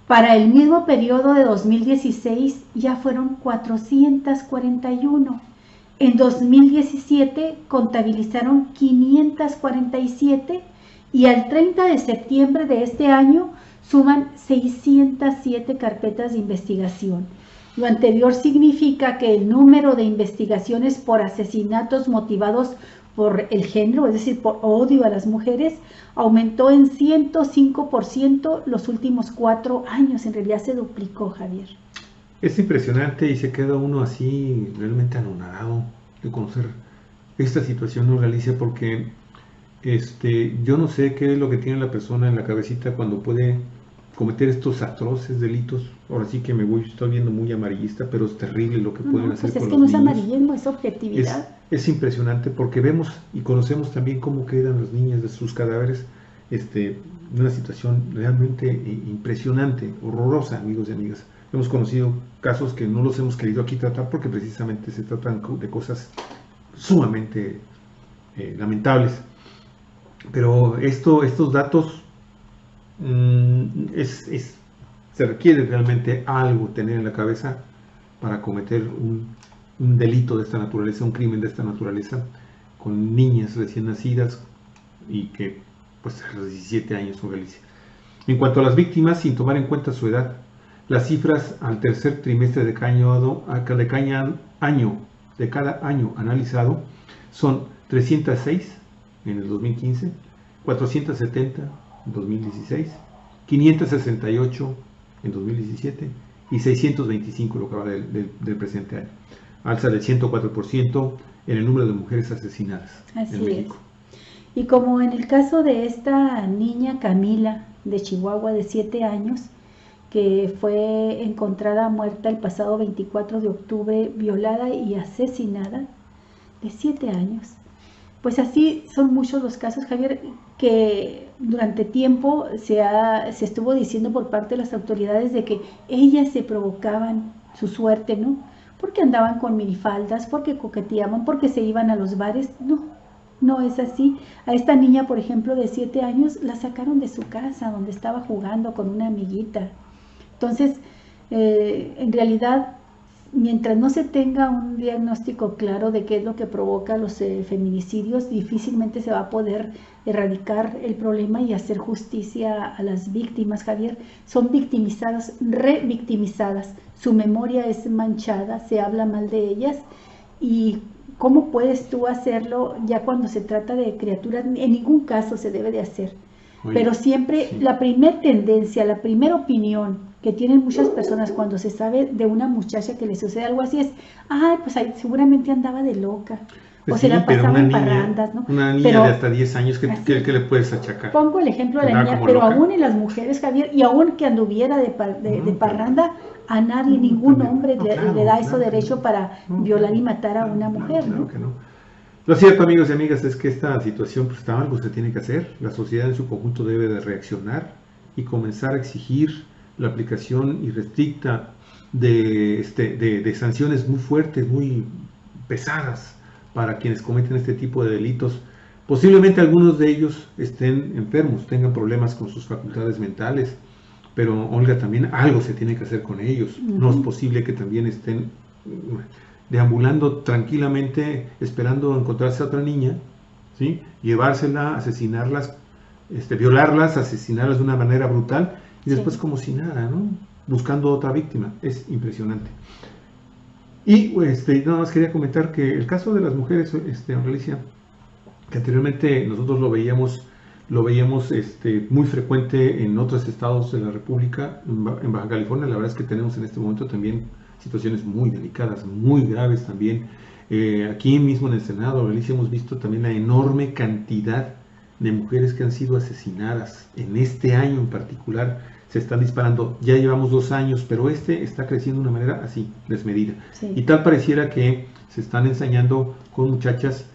Para el mismo periodo de 2016 ya fueron 441. En 2017 contabilizaron 547 y al 30 de septiembre de este año suman 607 carpetas de investigación. Lo anterior significa que el número de investigaciones por asesinatos motivados por el género, es decir, por odio a las mujeres, aumentó en 105% los últimos 4 años. En realidad se duplicó, Javier. Es impresionante y se queda uno así realmente anonadado de conocer esta situación, ¿no, Galicia? Porque yo no sé qué es lo que tiene la persona en la cabecita cuando puede cometer estos atroces delitos. Ahora sí que estoy viendo muy amarillista, pero es terrible lo que pueden hacer con los niños. Pues es que no es amarillismo, es objetividad. Es impresionante porque vemos y conocemos también cómo quedan las niñas de sus cadáveres, una situación realmente impresionante, horrorosa, amigos y amigas. Hemos conocido casos que no los hemos querido aquí tratar porque precisamente se tratan de cosas sumamente lamentables. Pero estos datos, se requiere realmente algo tener en la cabeza para cometer un delito de esta naturaleza, un crimen de esta naturaleza, con niñas recién nacidas y que pues a los 17 años, Galicia. En cuanto a las víctimas, sin tomar en cuenta su edad, Las cifras al tercer trimestre de cada año analizado son 306 en el 2015, 470 en 2016, 568 en 2017 y 625 lo que va del presente año. Alza del 104% en el número de mujeres asesinadas en México. Y como en el caso de esta niña Camila de Chihuahua de 7 años, que fue encontrada muerta el pasado 24 de octubre, violada y asesinada, de 7 años. Pues así son muchos los casos, Javier, que durante tiempo se estuvo diciendo por parte de las autoridades de que ellas se provocaban su suerte, ¿no? Porque andaban con minifaldas, porque coqueteaban, porque se iban a los bares. No es así. A esta niña, por ejemplo, de 7 años, la sacaron de su casa, donde estaba jugando con una amiguita. Entonces, en realidad, mientras no se tenga un diagnóstico claro de qué es lo que provoca los feminicidios, difícilmente se va a poder erradicar el problema y hacer justicia a las víctimas, Javier. Son victimizadas, revictimizadas, su memoria es manchada, se habla mal de ellas. ¿Y cómo puedes tú hacerlo ya cuando se trata de criaturas? En ningún caso se debe de hacer. Pero siempre sí. La primera tendencia, la primera opinión que tienen muchas personas cuando se sabe de una muchacha que le sucede algo así es, pues ahí seguramente andaba de loca, pues o se la pasaba en parrandas, ¿no? Una niña de hasta 10 años, ¿qué le puedes achacar? Pongo el ejemplo de la niña, pero loca. Aún en las mujeres, Javier, y aún que anduviera de parranda, a nadie, ningún hombre le da eso derecho para violar y matar a una mujer, ¿no? Que no. Lo cierto, amigos y amigas, es que esta situación, pues algo se tiene que hacer. La sociedad en su conjunto debe de reaccionar y comenzar a exigir la aplicación irrestricta de sanciones muy fuertes, muy pesadas para quienes cometen este tipo de delitos. Posiblemente algunos de ellos estén enfermos, tengan problemas con sus facultades mentales, pero Olga, también algo se tiene que hacer con ellos. No es posible que también estén deambulando tranquilamente esperando encontrarse a otra niña, ¿sí? Llevársela, asesinarlas, violarlas, asesinarlas de una manera brutal y después como si nada, ¿no? Buscando otra víctima. Es impresionante. Y nada más quería comentar que el caso de las mujeres, Alicia, que anteriormente nosotros lo veíamos muy frecuente en otros estados de la República, en Baja California. La verdad es que tenemos en este momento también situaciones muy delicadas, muy graves también. Aquí mismo en el Senado, Alicia, hemos visto también la enorme cantidad de mujeres que han sido asesinadas. En este año en particular se están disparando. Ya llevamos 2 años, pero está creciendo de una manera así, desmedida. Sí. Y tal pareciera que se están ensañando con muchachas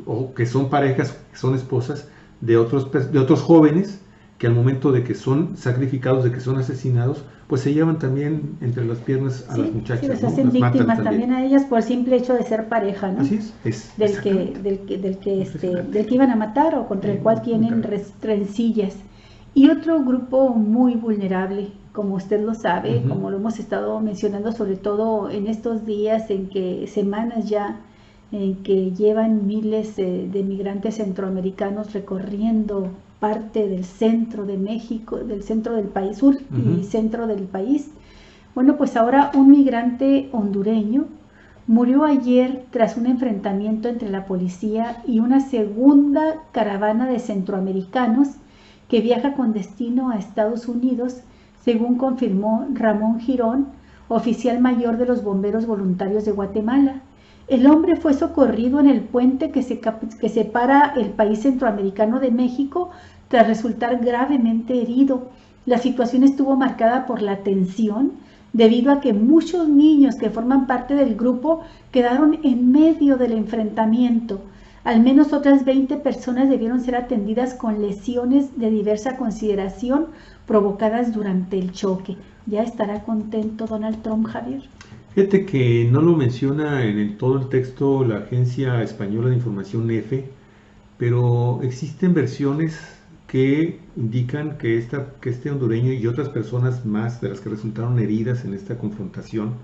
o que son parejas, que son esposas de otros jóvenes, que al momento de que son sacrificados, de que son asesinados, pues se llevan también entre las piernas a las muchachas. Sí, les hacen víctimas también a ellas por el simple hecho de ser pareja, ¿no? Así es. Del que iban a matar o contra el cual tienen rencillas. Y otro grupo muy vulnerable, como usted lo sabe, como lo hemos estado mencionando, sobre todo en estos días, semanas ya, en que llevan miles de migrantes centroamericanos recorriendo parte del centro de México, del centro del país, sur y centro del país. Bueno, pues ahora un migrante hondureño murió ayer tras un enfrentamiento entre la policía y una segunda caravana de centroamericanos que viaja con destino a Estados Unidos, según confirmó Ramón Girón, oficial mayor de los bomberos voluntarios de Guatemala. El hombre fue socorrido en el puente que separa el país centroamericano de México tras resultar gravemente herido. La situación estuvo marcada por la tensión debido a que muchos niños que forman parte del grupo quedaron en medio del enfrentamiento. Al menos otras 20 personas debieron ser atendidas con lesiones de diversa consideración provocadas durante el choque. ¿Ya estará contento Donald Trump, Javier? Fíjate que no lo menciona en todo el texto la Agencia Española de Información EFE, pero existen versiones que indican que este hondureño y otras personas más de las que resultaron heridas en esta confrontación,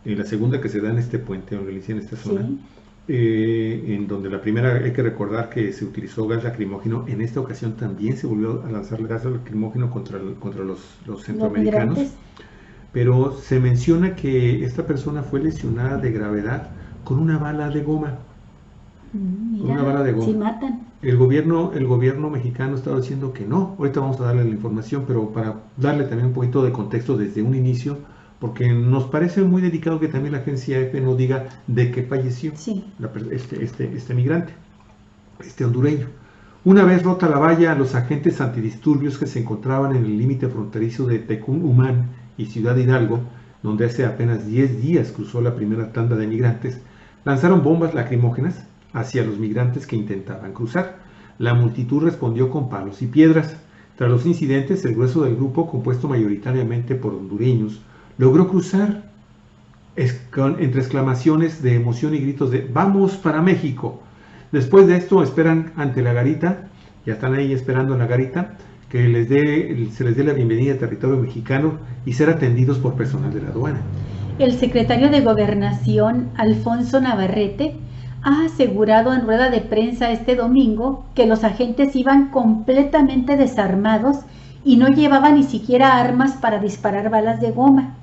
en la segunda que se da en este puente, en esta zona, en donde la primera hay que recordar que se utilizó gas lacrimógeno. En esta ocasión también se volvió a lanzar gas lacrimógeno contra los centroamericanos. Pero se menciona que esta persona fue lesionada de gravedad con una bala de goma. Mira, una bala de goma. Si matan. El gobierno mexicano estaba diciendo que no. Ahorita vamos a darle la información, pero para darle también un poquito de contexto desde un inicio, porque nos parece muy delicado que también la agencia EFE no diga de qué falleció este migrante, este hondureño. Una vez rota la valla, los agentes antidisturbios que se encontraban en el límite fronterizo de Tecún-Humán y Ciudad Hidalgo, donde hace apenas 10 días cruzó la primera tanda de migrantes, lanzaron bombas lacrimógenas hacia los migrantes que intentaban cruzar. La multitud respondió con palos y piedras. Tras los incidentes, el grueso del grupo, compuesto mayoritariamente por hondureños, logró cruzar entre exclamaciones de emoción y gritos de ¡vamos para México! Después de esto esperan ante la garita, ya están ahí esperando en la garita, que se les dé la bienvenida a territorio mexicano y ser atendidos por personal de la aduana. El secretario de Gobernación, Alfonso Navarrete, ha asegurado en rueda de prensa este domingo que los agentes iban completamente desarmados y no llevaban ni siquiera armas para disparar balas de goma.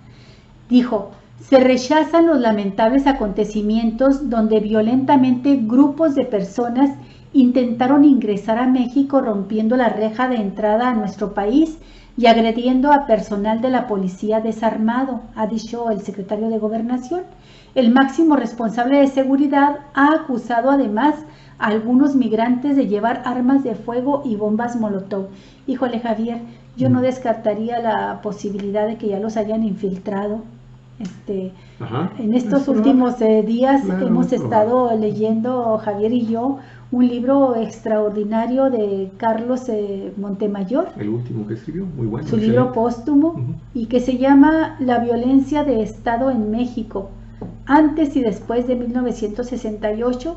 Dijo, se rechazan los lamentables acontecimientos donde violentamente grupos de personas intentaron ingresar a México rompiendo la reja de entrada a nuestro país y agrediendo a personal de la policía desarmado, ha dicho el secretario de Gobernación. El máximo responsable de seguridad ha acusado además a algunos migrantes de llevar armas de fuego y bombas molotov. Híjole, Javier, yo no descartaría la posibilidad de que ya los hayan infiltrado. En estos últimos días hemos estado leyendo, Javier y yo, un libro extraordinario de Carlos Montemayor. El último que escribió, muy bueno. Su libro póstumo, y que se llama La violencia de Estado en México, antes y después de 1968.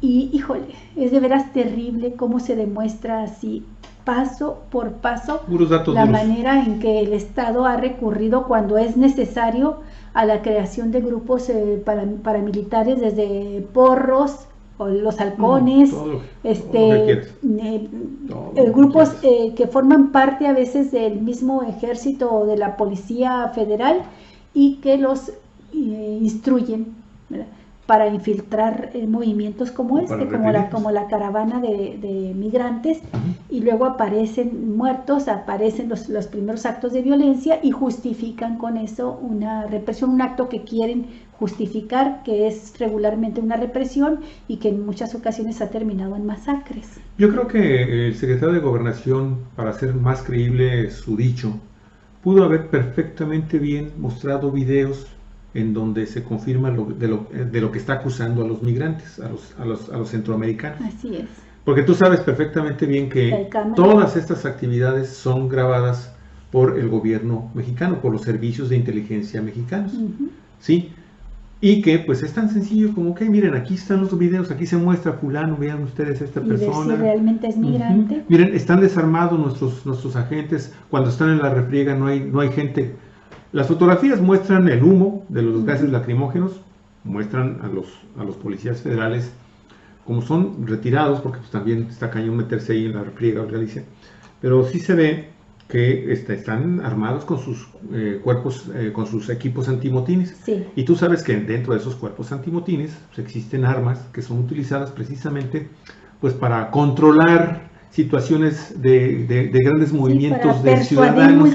Y, híjole, es de veras terrible cómo se demuestra así, paso por paso, la manera en que el Estado ha recurrido cuando es necesario a la creación de grupos paramilitares, desde porros, o los halcones, grupos que forman parte a veces del mismo ejército o de la policía federal y que los instruyen, ¿verdad?, para infiltrar movimientos como como la caravana de migrantes, y luego aparecen muertos, aparecen los primeros actos de violencia y justifican con eso una represión, un acto que quieren justificar, que es regularmente una represión y que en muchas ocasiones ha terminado en masacres. Yo creo que el secretario de Gobernación, para hacer más creíble su dicho, pudo haber perfectamente bien mostrado videos en donde se confirma de lo que está acusando a los migrantes, a los centroamericanos. Así es. Porque tú sabes perfectamente bien que todas estas actividades son grabadas por el gobierno mexicano, por los servicios de inteligencia mexicanos, ¿sí? Y que pues es tan sencillo como que miren, aquí están los videos, aquí se muestra fulano, vean ustedes esta persona. Y si realmente es migrante. Miren, están desarmados nuestros agentes, cuando están en la refriega no hay gente. Las fotografías muestran el humo de los gases lacrimógenos, muestran a los policías federales como son retirados, porque pues también está cañón meterse ahí en la refriega, Galicia, pero sí se ve que están armados con sus cuerpos, con sus equipos antimotines. Sí. Y tú sabes que dentro de esos cuerpos antimotines pues, existen armas que son utilizadas precisamente pues para controlar situaciones de grandes movimientos de ciudadanos,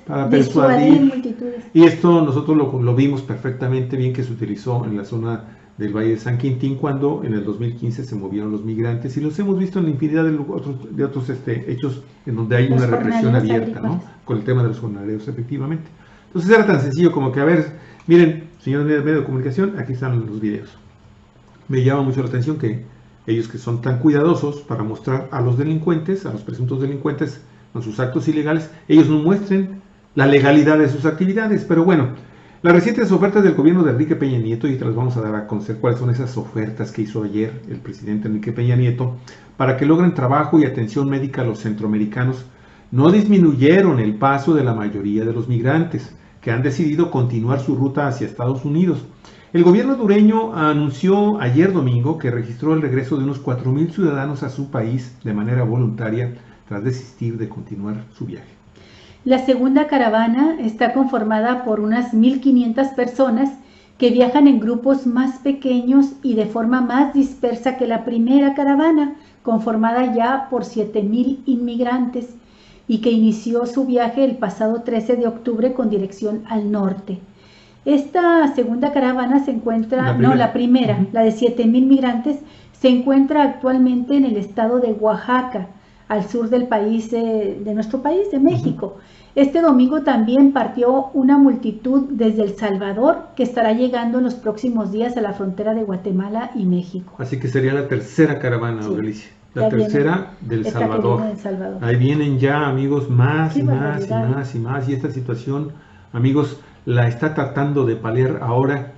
para persuadir multitudes. Y esto nosotros lo vimos perfectamente bien, que se utilizó en la zona del Valle de San Quintín cuando en el 2015 se movieron los migrantes, y los hemos visto en la infinidad de otros hechos en donde hay una represión abierta, ¿no?, con el tema de los jornaleros, efectivamente. Entonces era tan sencillo como que, a ver, miren, señores de medios de comunicación, aquí están los videos. Me llama mucho la atención que ellos, que son tan cuidadosos para mostrar a los delincuentes, a los presuntos delincuentes con sus actos ilegales, ellos no muestren la legalidad de sus actividades. Pero bueno, las recientes ofertas del gobierno de Enrique Peña Nieto, y te las vamos a dar a conocer cuáles son esas ofertas que hizo ayer el presidente Enrique Peña Nieto, para que logren trabajo y atención médica a los centroamericanos, no disminuyeron el paso de la mayoría de los migrantes, que han decidido continuar su ruta hacia Estados Unidos. El gobierno hondureño anunció ayer domingo que registró el regreso de unos 4,000 ciudadanos a su país de manera voluntaria tras desistir de continuar su viaje. La segunda caravana está conformada por unas 1,500 personas que viajan en grupos más pequeños y de forma más dispersa que la primera caravana, conformada ya por 7,000 inmigrantes y que inició su viaje el pasado 13 de octubre con dirección al norte. Esta segunda caravana se encuentra, la primera, la de 7,000 migrantes, se encuentra actualmente en el estado de Oaxaca, al sur del país, de nuestro país, de México. Este domingo también partió una multitud desde El Salvador que estará llegando en los próximos días a la frontera de Guatemala y México. Así que sería la tercera caravana, Sí, Delicia. La tercera del Salvador. Salvador. Ahí vienen ya, amigos, más Qué y más y barbaridad. más y más. Y esta situación, amigos, la está tratando de paliar ahora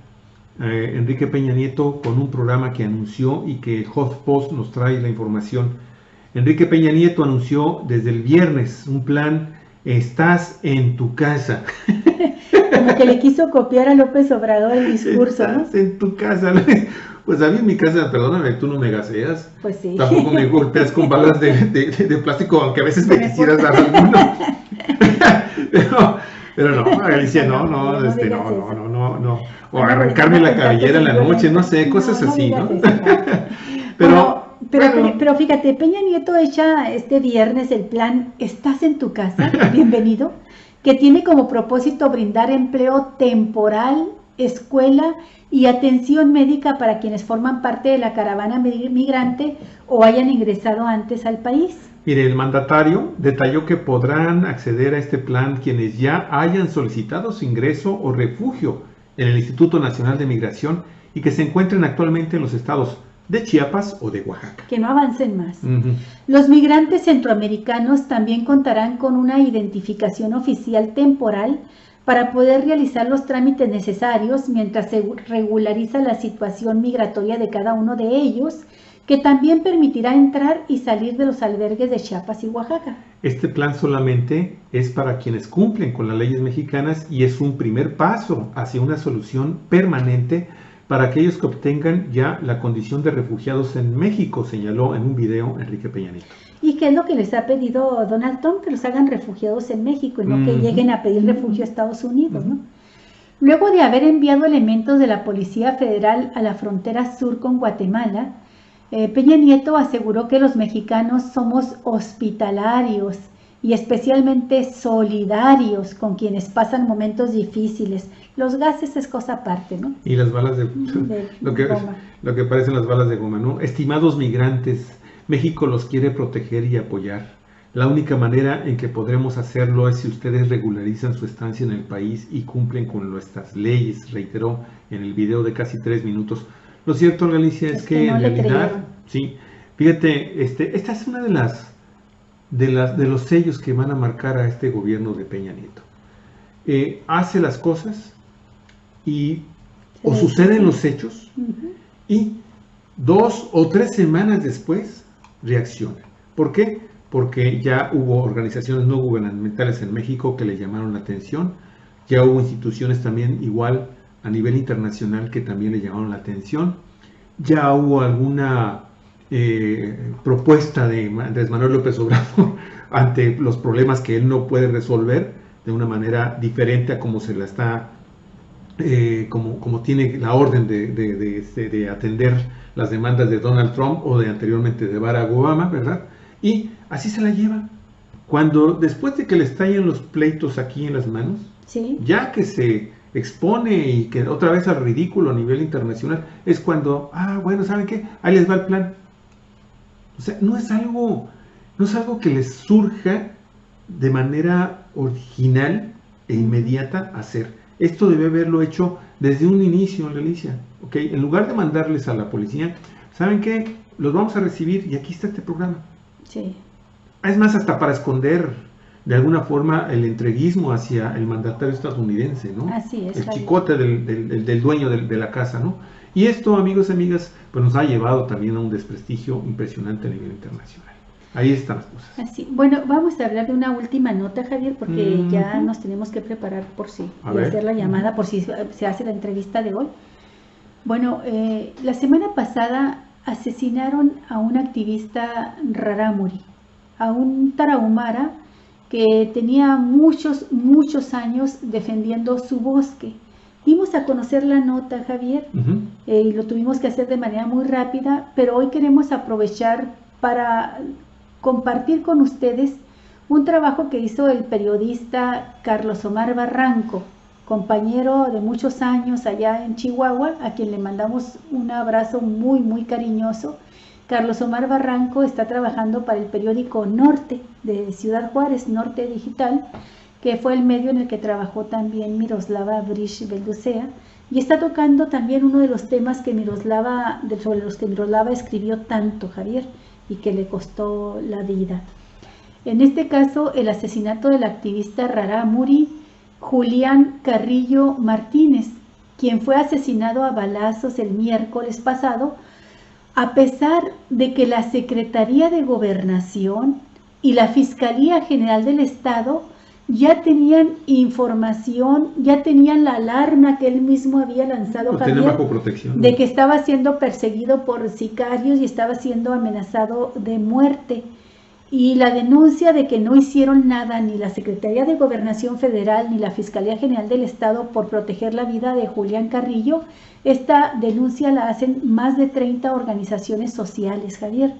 Enrique Peña Nieto con un programa que anunció y que HuffPost nos trae la información. Enrique Peña Nieto anunció desde el viernes un plan "Estás en tu casa". Como que le quiso copiar a López Obrador el discurso, ¿no? Estás en tu casa. Pues a mí en mi casa, perdóname, tú no me gaseas. Pues sí. Tampoco me golpeas con balas de plástico, aunque a veces me quisieras dar alguno. Pero no, Alicia, no. O arrancarme la cabellera en la noche, no sé, cosas así, ¿no? Pero fíjate, Peña Nieto echa este viernes el plan "Estás en tu casa, bienvenido", que tiene como propósito brindar empleo temporal, escuela y atención médica para quienes forman parte de la caravana migrante o hayan ingresado antes al país. Mire, el mandatario detalló que podrán acceder a este plan quienes ya hayan solicitado su ingreso o refugio en el Instituto Nacional de Migración y que se encuentren actualmente en los estados de Chiapas o de Oaxaca. Que no avancen más. Los migrantes centroamericanos también contarán con una identificación oficial temporal para poder realizar los trámites necesarios mientras se regulariza la situación migratoria de cada uno de ellos, que también permitirá entrar y salir de los albergues de Chiapas y Oaxaca. Este plan solamente es para quienes cumplen con las leyes mexicanas y es un primer paso hacia una solución permanente para aquellos que obtengan ya la condición de refugiados en México, señaló en un video Enrique Peña Nieto. ¿Y qué es lo que les ha pedido Donald Trump? Que los hagan refugiados en México y no que lleguen a pedir refugio a Estados Unidos, ¿no? Luego de haber enviado elementos de la Policía Federal a la frontera sur con Guatemala, Peña Nieto aseguró que los mexicanos somos hospitalarios y especialmente solidarios con quienes pasan momentos difíciles. Los gases es cosa aparte, ¿no? Y las balas de lo que parecen las balas de goma, ¿no? Estimados migrantes, México los quiere proteger y apoyar. La única manera en que podremos hacerlo es si ustedes regularizan su estancia en el país y cumplen con nuestras leyes, reiteró en el video de casi 3 minutos. Lo cierto, Alicia, es que en realidad, sí, fíjate, esta es una de los sellos que van a marcar a este gobierno de Peña Nieto. Hace las cosas y o suceden los hechos y 2 o 3 semanas después reacciona. ¿Por qué? Porque ya hubo organizaciones no gubernamentales en México que le llamaron la atención, ya hubo instituciones también igual a nivel internacional que también le llamaron la atención, ya hubo alguna propuesta de Andrés Manuel López Obrador ante los problemas que él no puede resolver de una manera diferente a como se la está, como tiene la orden de atender las demandas de Donald Trump o de anteriormente de Barack Obama, ¿verdad? Y así se la lleva. Cuando después de que le estallen los pleitos aquí en las manos, ¿sí? Ya que se expone y que otra vez al ridículo a nivel internacional, es cuando, bueno, ¿saben qué? Ahí les va el plan. O sea, no es algo que les surja de manera original e inmediata hacer. Esto debe haberlo hecho desde un inicio, Alicia, ¿ok? En lugar de mandarles a la policía, ¿saben qué? Los vamos a recibir y aquí está este programa. Sí. Es más, hasta para esconder de alguna forma el entreguismo hacia el mandatario estadounidense, ¿no? Así es. El chicote del dueño de la casa, ¿no? Y esto, amigos y amigas, pues nos ha llevado también a un desprestigio impresionante a nivel internacional. Ahí están las cosas. Así. Bueno, vamos a hablar de una última nota, Javier, porque ya nos tenemos que preparar por si y hacer la llamada por si se hace la entrevista de hoy. Bueno, la semana pasada asesinaron a un activista rarámuri, a un tarahumara que tenía muchos años defendiendo su bosque. Dimos a conocer la nota, Javier, y lo tuvimos que hacer de manera muy rápida, pero hoy queremos aprovechar para compartir con ustedes un trabajo que hizo el periodista Carlos Omar Barranco, compañero de muchos años allá en Chihuahua, a quien le mandamos un abrazo muy cariñoso. Carlos Omar Barranco está trabajando para el periódico Norte de Ciudad Juárez, Norte Digital, que fue el medio en el que trabajó también Miroslava Bresch Belducea, y está tocando también uno de los temas que sobre los que Miroslava escribió tanto, Javier, y que le costó la vida. En este caso, el asesinato del activista rarámuri Julián Carrillo Martínez, quien fue asesinado a balazos el miércoles pasado, a pesar de que la Secretaría de Gobernación y la Fiscalía General del Estado ya tenían información, ya tenían la alarma que él mismo había lanzado, Javier, bajo protección, de que estaba siendo perseguido por sicarios y estaba siendo amenazado de muerte. Y la denuncia de que no hicieron nada ni la Secretaría de Gobernación Federal ni la Fiscalía General del Estado por proteger la vida de Julián Carrillo, esta denuncia la hacen más de 30 organizaciones sociales, Javier.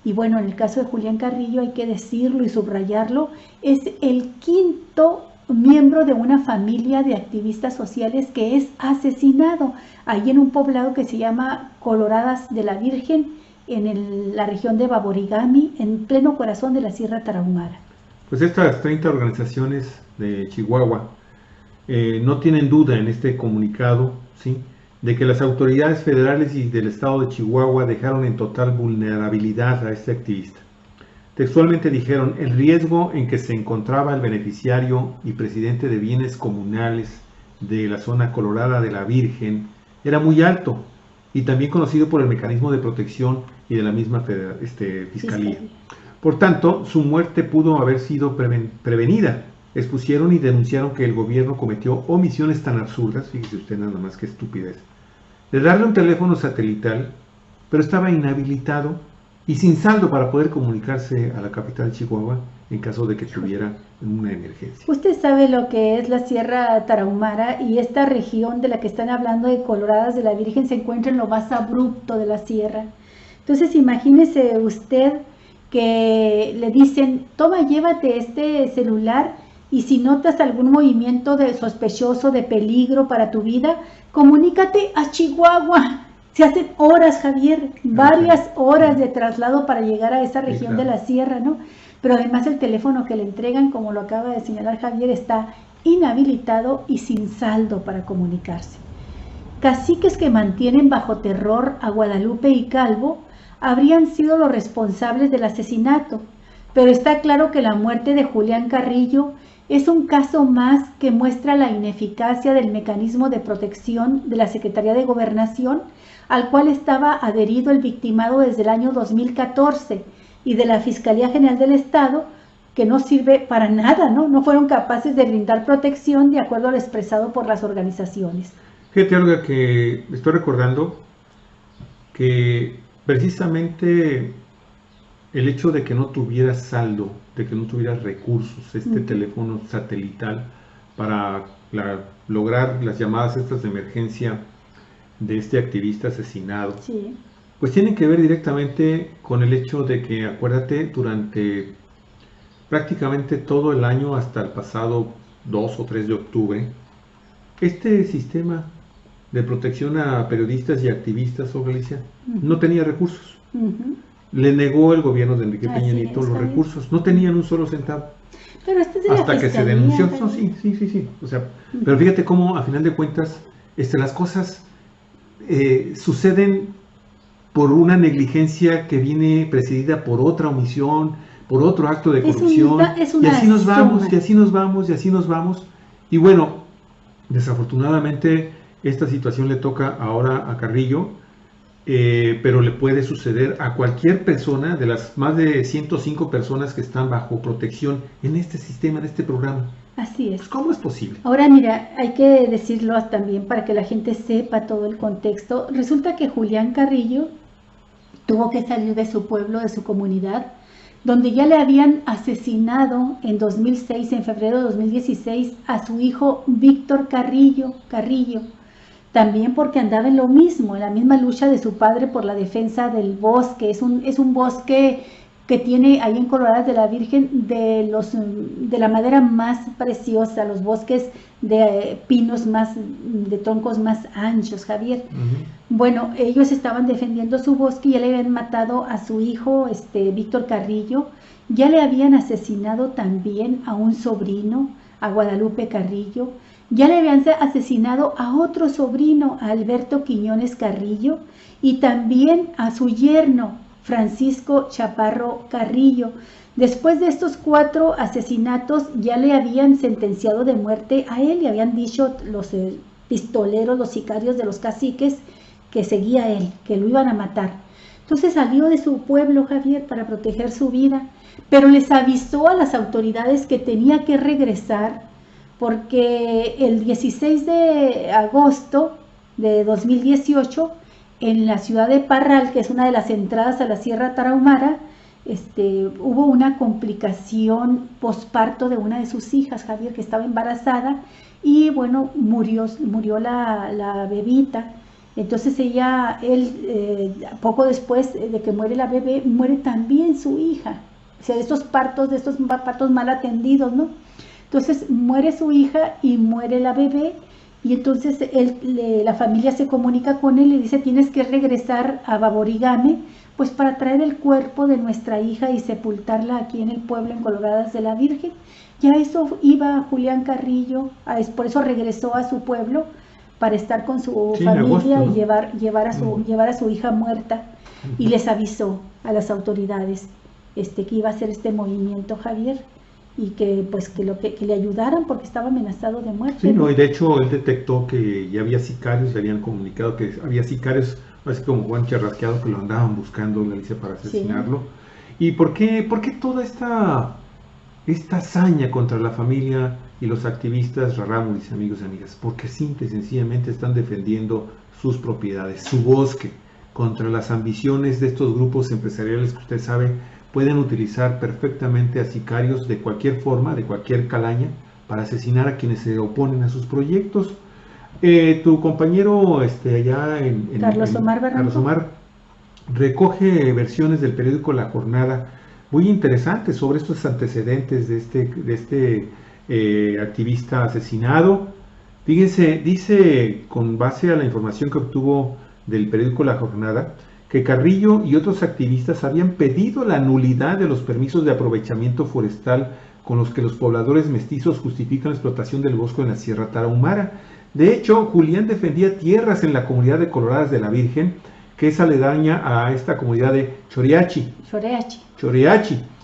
Y bueno, en el caso de Julián Carrillo, hay que decirlo y subrayarlo, es el quinto miembro de una familia de activistas sociales que es asesinado ahí en un poblado que se llama Coloradas de la Virgen, en la región de Baborigami, en pleno corazón de la Sierra Tarahumara. Pues estas 30 organizaciones de Chihuahua no tienen duda en este comunicado, ¿sí?, de que las autoridades federales y del estado de Chihuahua dejaron en total vulnerabilidad a este activista. Textualmente dijeron: el riesgo en que se encontraba el beneficiario y presidente de bienes comunales de la zona Colorada de la Virgen era muy alto, y también conocido por el mecanismo de protección y de la misma fiscalía. Por tanto, su muerte pudo haber sido prevenida. Expusieron y denunciaron que el gobierno cometió omisiones tan absurdas, fíjese usted nada más qué estupidez, de darle un teléfono satelital, pero estaba inhabilitado y sin saldo para poder comunicarse a la capital de Chihuahua en caso de que tuviera una emergencia. Usted sabe lo que es la Sierra Tarahumara, y esta región de la que están hablando de Coloradas de la Virgen se encuentra en lo más abrupto de la sierra. Entonces imagínese usted que le dicen: toma, llévate este celular, y si notas algún movimiento sospechoso de peligro para tu vida, comunícate a Chihuahua. Se hacen horas, Javier, varias horas de traslado para llegar a esa región de la sierra, ¿no? Pero además el teléfono que le entregan, como lo acaba de señalar Javier, está inhabilitado y sin saldo para comunicarse. Caciques que mantienen bajo terror a Guadalupe y Calvo habrían sido los responsables del asesinato, pero está claro que la muerte de Julián Carrillo es un caso más que muestra la ineficacia del mecanismo de protección de la Secretaría de Gobernación, al cual estaba adherido el victimado desde el año 2014, y de la Fiscalía General del Estado, que no sirve para nada, ¿no? No fueron capaces de brindar protección de acuerdo a lo expresado por las organizaciones. Fíjate, Olga, que estoy recordando que precisamente el hecho de que no tuviera saldo, de que no tuviera recursos, teléfono satelital para lograr las llamadas estas de emergencia de este activista asesinado, sí, pues tienen que ver directamente con el hecho de que, acuérdate, durante prácticamente todo el año hasta el pasado 2 o 3 de octubre, este sistema de protección a periodistas y activistas, o Galicia, no tenía recursos. Le negó el gobierno de Enrique Peña Nieto los recursos, no tenían un solo centavo. Pero esto es de hasta que se denunció. No, sí. O sea, pero fíjate cómo, a final de cuentas, las cosas suceden por una negligencia que viene precedida por otra omisión, por otro acto de corrupción, y así nos vamos, y así nos vamos, y así nos vamos. Y bueno, desafortunadamente esta situación le toca ahora a Carrillo, pero le puede suceder a cualquier persona de las más de 105 personas que están bajo protección en este sistema, en este programa. Así es. ¿Cómo es posible? Ahora mira, hay que decirlo también para que la gente sepa todo el contexto. Resulta que Julián Carrillo tuvo que salir de su pueblo, de su comunidad, donde ya le habían asesinado en 2006, en febrero de 2016, a su hijo Víctor Carrillo, también porque andaba en lo mismo, en la misma lucha de su padre por la defensa del bosque. Es un bosque que tiene ahí en Coloradas de la Virgen de la madera más preciosa, los bosques de pinos de troncos más anchos, Javier. Bueno, ellos estaban defendiendo su bosque y ya le habían matado a su hijo, Víctor Carrillo. Ya le habían asesinado también a un sobrino, a Guadalupe Carrillo. Ya le habían asesinado a otro sobrino, a Alberto Quiñones Carrillo, y también a su yerno, Francisco Chaparro Carrillo. Después de estos 4 asesinatos ya le habían sentenciado de muerte a él y habían dicho los pistoleros, los sicarios de los caciques, que seguía él, que lo iban a matar. Entonces salió de su pueblo, Javier, para proteger su vida, pero les avisó a las autoridades que tenía que regresar, porque el 16 de agosto de 2018, en la ciudad de Parral, que es una de las entradas a la Sierra Tarahumara, hubo una complicación posparto de una de sus hijas, Javier, que estaba embarazada, y bueno, murió la bebita. Entonces poco después de que muere la bebé, muere también su hija. O sea, de estos partos mal atendidos, ¿no? Entonces muere su hija y muere la bebé, y entonces la familia se comunica con él y dice: tienes que regresar a Baborigame, pues para traer el cuerpo de nuestra hija y sepultarla aquí en el pueblo, en Coloradas de la Virgen. Ya eso iba Julián Carrillo, por eso regresó a su pueblo, para estar con su familia, agosto, ¿no? Y llevar a su hija muerta, y les avisó a las autoridades que iba a hacer este movimiento, Javier, y que le ayudaran porque estaba amenazado de muerte. Sí, no, y de hecho él detectó que ya había sicarios, le habían comunicado que había sicarios, así como Juan Charrasqueado, que lo andaban buscando, le dice, para asesinarlo. Sí. ¿Y por qué toda esta hazaña contra la familia y los activistas rarámuris, amigos y amigas? Porque simple y sencillamente están defendiendo sus propiedades, su bosque, contra las ambiciones de estos grupos empresariales que usted sabe pueden utilizar perfectamente a sicarios de cualquier forma, de cualquier calaña, para asesinar a quienes se oponen a sus proyectos. Tu compañero allá Carlos Omar recoge versiones del periódico La Jornada muy interesantes sobre estos antecedentes de este activista asesinado. Fíjense, dice, con base a la información que obtuvo del periódico La Jornada, que Carrillo y otros activistas habían pedido la nulidad de los permisos de aprovechamiento forestal con los que los pobladores mestizos justifican la explotación del bosque en la Sierra Tarahumara. De hecho, Julián defendía tierras en la comunidad de Coloradas de la Virgen, que es aledaña a esta comunidad de Choreachi.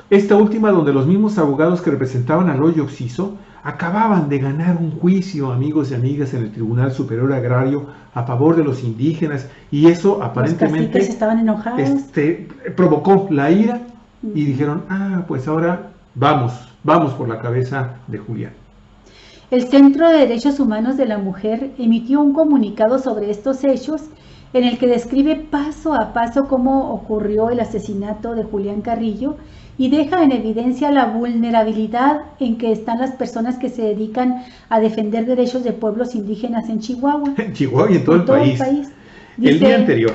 Esta última, donde los mismos abogados que representaban al Hoyo Oxiso acababan de ganar un juicio, amigos y amigas, en el Tribunal Superior Agrario a favor de los indígenas, y eso aparentemente estaban enojados. Provocó la ira y dijeron: pues ahora vamos por la cabeza de Julián. El Centro de Derechos Humanos de la Mujer emitió un comunicado sobre estos hechos, en el que describe paso a paso cómo ocurrió el asesinato de Julián Carrillo, y deja en evidencia la vulnerabilidad en que están las personas que se dedican a defender derechos de pueblos indígenas en Chihuahua. En Chihuahua y en todo el país. Dice, el día anterior,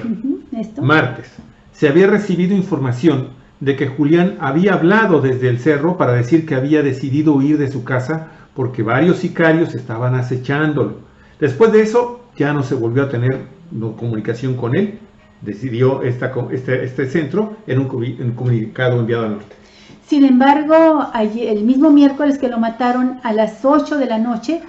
martes, se había recibido información de que Julián había hablado desde el cerro para decir que había decidido huir de su casa porque varios sicarios estaban acechándolo. Después de eso ya no se volvió a tener comunicación con él. Decidió este centro en un comunicado enviado al norte. Sin embargo, el mismo miércoles que lo mataron, a las 8 de la noche,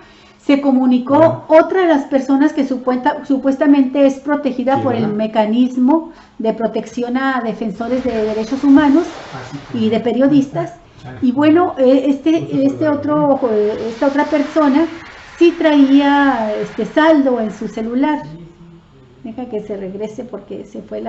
se comunicó otra de las personas que supuestamente es protegida por el mecanismo de protección a defensores de derechos humanos y de periodistas. Y bueno, esta otra persona sí traía saldo en su celular. Deja que se regrese porque se fue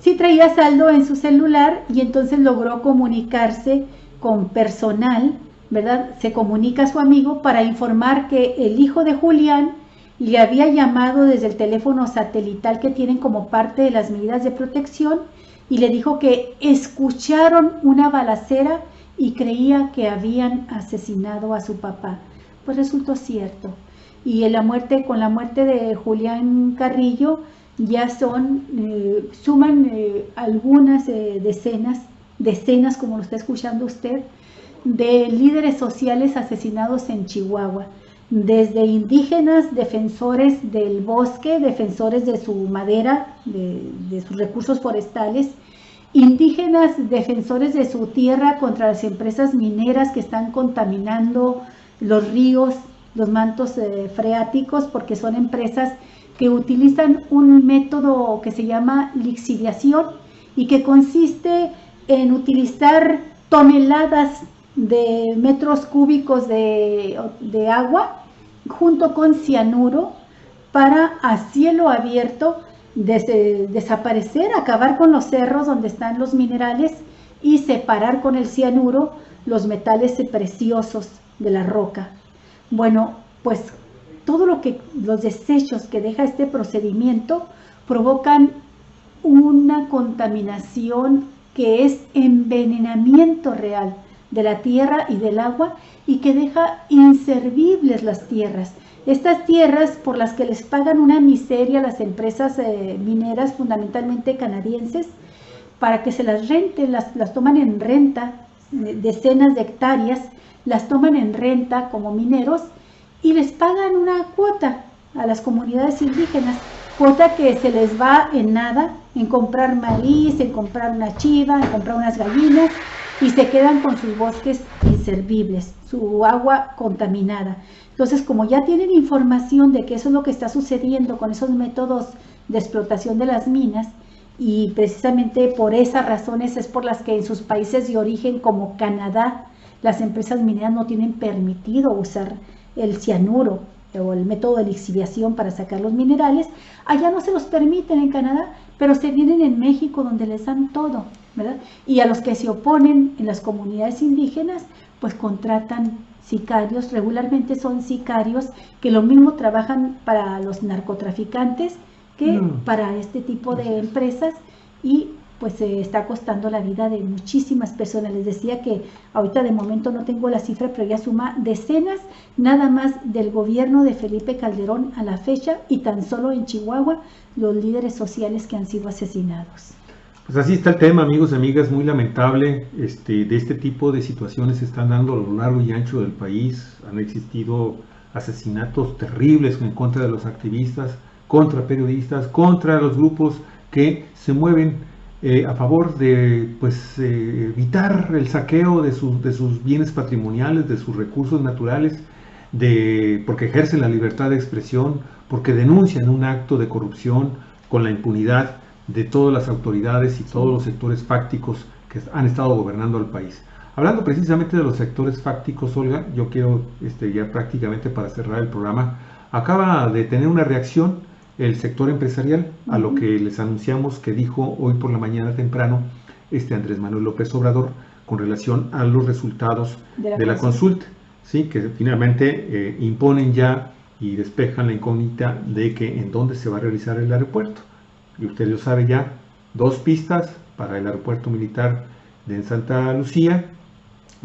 Sí traía saldo en su celular, y entonces logró comunicarse con personal ¿verdad? Se comunica a su amigo para informar que el hijo de Julián le había llamado desde el teléfono satelital que tienen como parte de las medidas de protección y le dijo que escucharon una balacera y creía que habían asesinado a su papá. Pues resultó cierto. Y con la muerte de Julián Carrillo ya suman algunas decenas, como lo está escuchando usted, de líderes sociales asesinados en Chihuahua, desde indígenas, defensores del bosque, defensores de su madera, de sus recursos forestales, indígenas, defensores de su tierra contra las empresas mineras que están contaminando los ríos, los mantos freáticos, porque son empresas que utilizan un método que se llama lixiviación y que consiste en utilizar toneladas de metros cúbicos de agua junto con cianuro para a cielo abierto desaparecer, acabar con los cerros donde están los minerales y separar con el cianuro los metales preciosos de la roca. Bueno, pues los desechos que deja este procedimiento provocan una contaminación que es envenenamiento real de la tierra y del agua y que deja inservibles las tierras. Estas tierras por las que les pagan una miseria a las empresas mineras, fundamentalmente canadienses, para que se las renten, las toman en renta, decenas de hectáreas, las toman en renta como mineros y les pagan una cuota a las comunidades indígenas, cuota que se les va en nada, en comprar maíz, en comprar una chiva, en comprar unas gallinas, y se quedan con sus bosques inservibles, su agua contaminada. Entonces, como ya tienen información de que eso es lo que está sucediendo con esos métodos de explotación de las minas, y precisamente por esas razones es por las que en sus países de origen, como Canadá, las empresas mineras no tienen permitido usar el cianuro o el método de lixiviación para sacar los minerales. Allá no se los permiten en Canadá, pero se vienen en México donde les dan todo, ¿verdad? Y a los que se oponen en las comunidades indígenas, pues contratan sicarios, regularmente son sicarios que lo mismo trabajan para los narcotraficantes que para este tipo de empresas, y pues se está costando la vida de muchísimas personas. Les decía que ahorita de momento no tengo la cifra, pero ya suma decenas nada más del gobierno de Felipe Calderón a la fecha, y tan solo en Chihuahua los líderes sociales que han sido asesinados. Pues así está el tema, amigos y amigas, muy lamentable. De este tipo de situaciones se están dando a lo largo y ancho del país. Han existido asesinatos terribles en contra de los activistas, contra periodistas, contra los grupos que se mueven a favor de evitar el saqueo de sus bienes patrimoniales, de sus recursos naturales, porque ejercen la libertad de expresión, porque denuncian un acto de corrupción con la impunidad de todas las autoridades y todos los sectores fácticos que han estado gobernando el país. Hablando precisamente de los sectores fácticos, Olga, yo quiero ya prácticamente para cerrar el programa, acaba de tener una reacción el sector empresarial a lo que les anunciamos que dijo hoy por la mañana temprano Andrés Manuel López Obrador con relación a los resultados de la consulta, ¿sí? Que finalmente imponen ya y despejan la incógnita de que en dónde se va a realizar el aeropuerto. Y usted lo sabe ya, 2 pistas para el aeropuerto militar de Santa Lucía,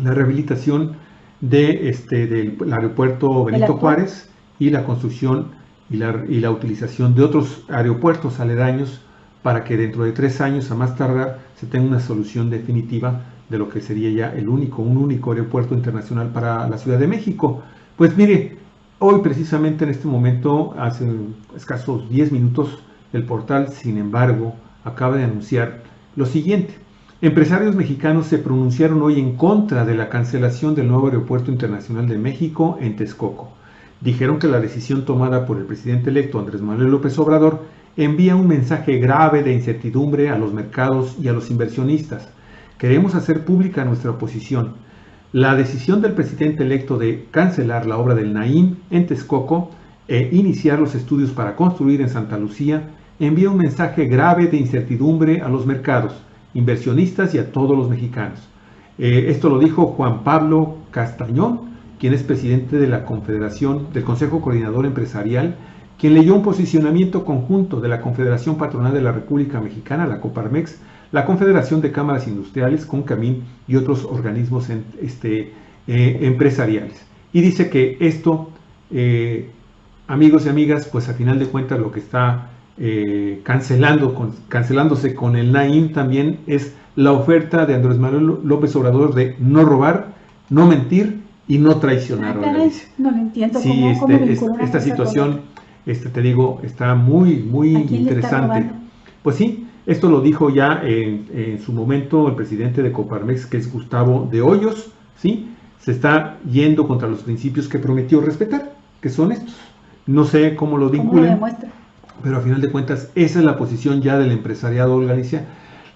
la rehabilitación del aeropuerto Benito Juárez y la construcción y la utilización de otros aeropuertos aledaños para que dentro de 3 años a más tardar se tenga una solución definitiva de lo que sería ya un único aeropuerto internacional para la Ciudad de México. Pues mire, hoy precisamente en este momento, hace escasos 10 minutos, el portal, sin embargo, acaba de anunciar lo siguiente. Empresarios mexicanos se pronunciaron hoy en contra de la cancelación del nuevo aeropuerto internacional de México en Texcoco. Dijeron que la decisión tomada por el presidente electo Andrés Manuel López Obrador envía un mensaje grave de incertidumbre a los mercados y a los inversionistas. Queremos hacer pública nuestra posición. La decisión del presidente electo de cancelar la obra del Naim en Texcoco e iniciar los estudios para construir en Santa Lucía envía un mensaje grave de incertidumbre a los mercados, inversionistas y a todos los mexicanos. Esto lo dijo Juan Pablo Castañón, quien es presidente de la Confederación, del Consejo Coordinador Empresarial, quien leyó un posicionamiento conjunto de la Confederación Patronal de la República Mexicana, la Coparmex, la Confederación de Cámaras Industriales, CONCAMIN, y otros organismos empresariales. Y dice que esto, amigos y amigas, pues a final de cuentas lo que está cancelándose con el Naim también es la oferta de Andrés Manuel López Obrador de no robar, no mentir y no traicionar. No lo entiendo. Sí, esta situación, te digo, está muy interesante. Pues sí, esto lo dijo ya en su momento el presidente de Coparmex, que es Gustavo de Hoyos, ¿sí? Se está yendo contra los principios que prometió respetar, que son estos. No sé cómo lo vinculen, pero a final de cuentas esa es la posición ya del empresariado, Olga Alicia.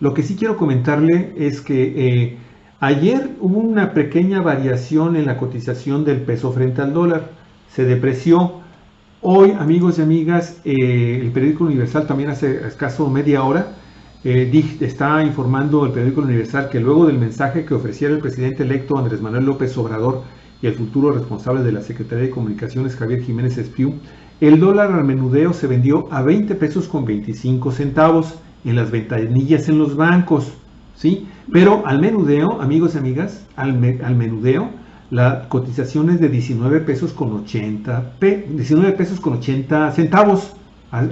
Lo que sí quiero comentarle es que ayer hubo una pequeña variación en la cotización del peso frente al dólar. Se depreció. Hoy, amigos y amigas, el periódico Universal también hace escaso media hora está informando el periódico Universal que luego del mensaje que ofreciera el presidente electo Andrés Manuel López Obrador y el futuro responsable de la Secretaría de Comunicaciones, Javier Jiménez Espriu, el dólar al menudeo se vendió a 20 pesos con 25 centavos en las ventanillas en los bancos, ¿sí? Pero al menudeo, amigos y amigas, al menudeo, la cotización es de 19 pesos con 80 centavos,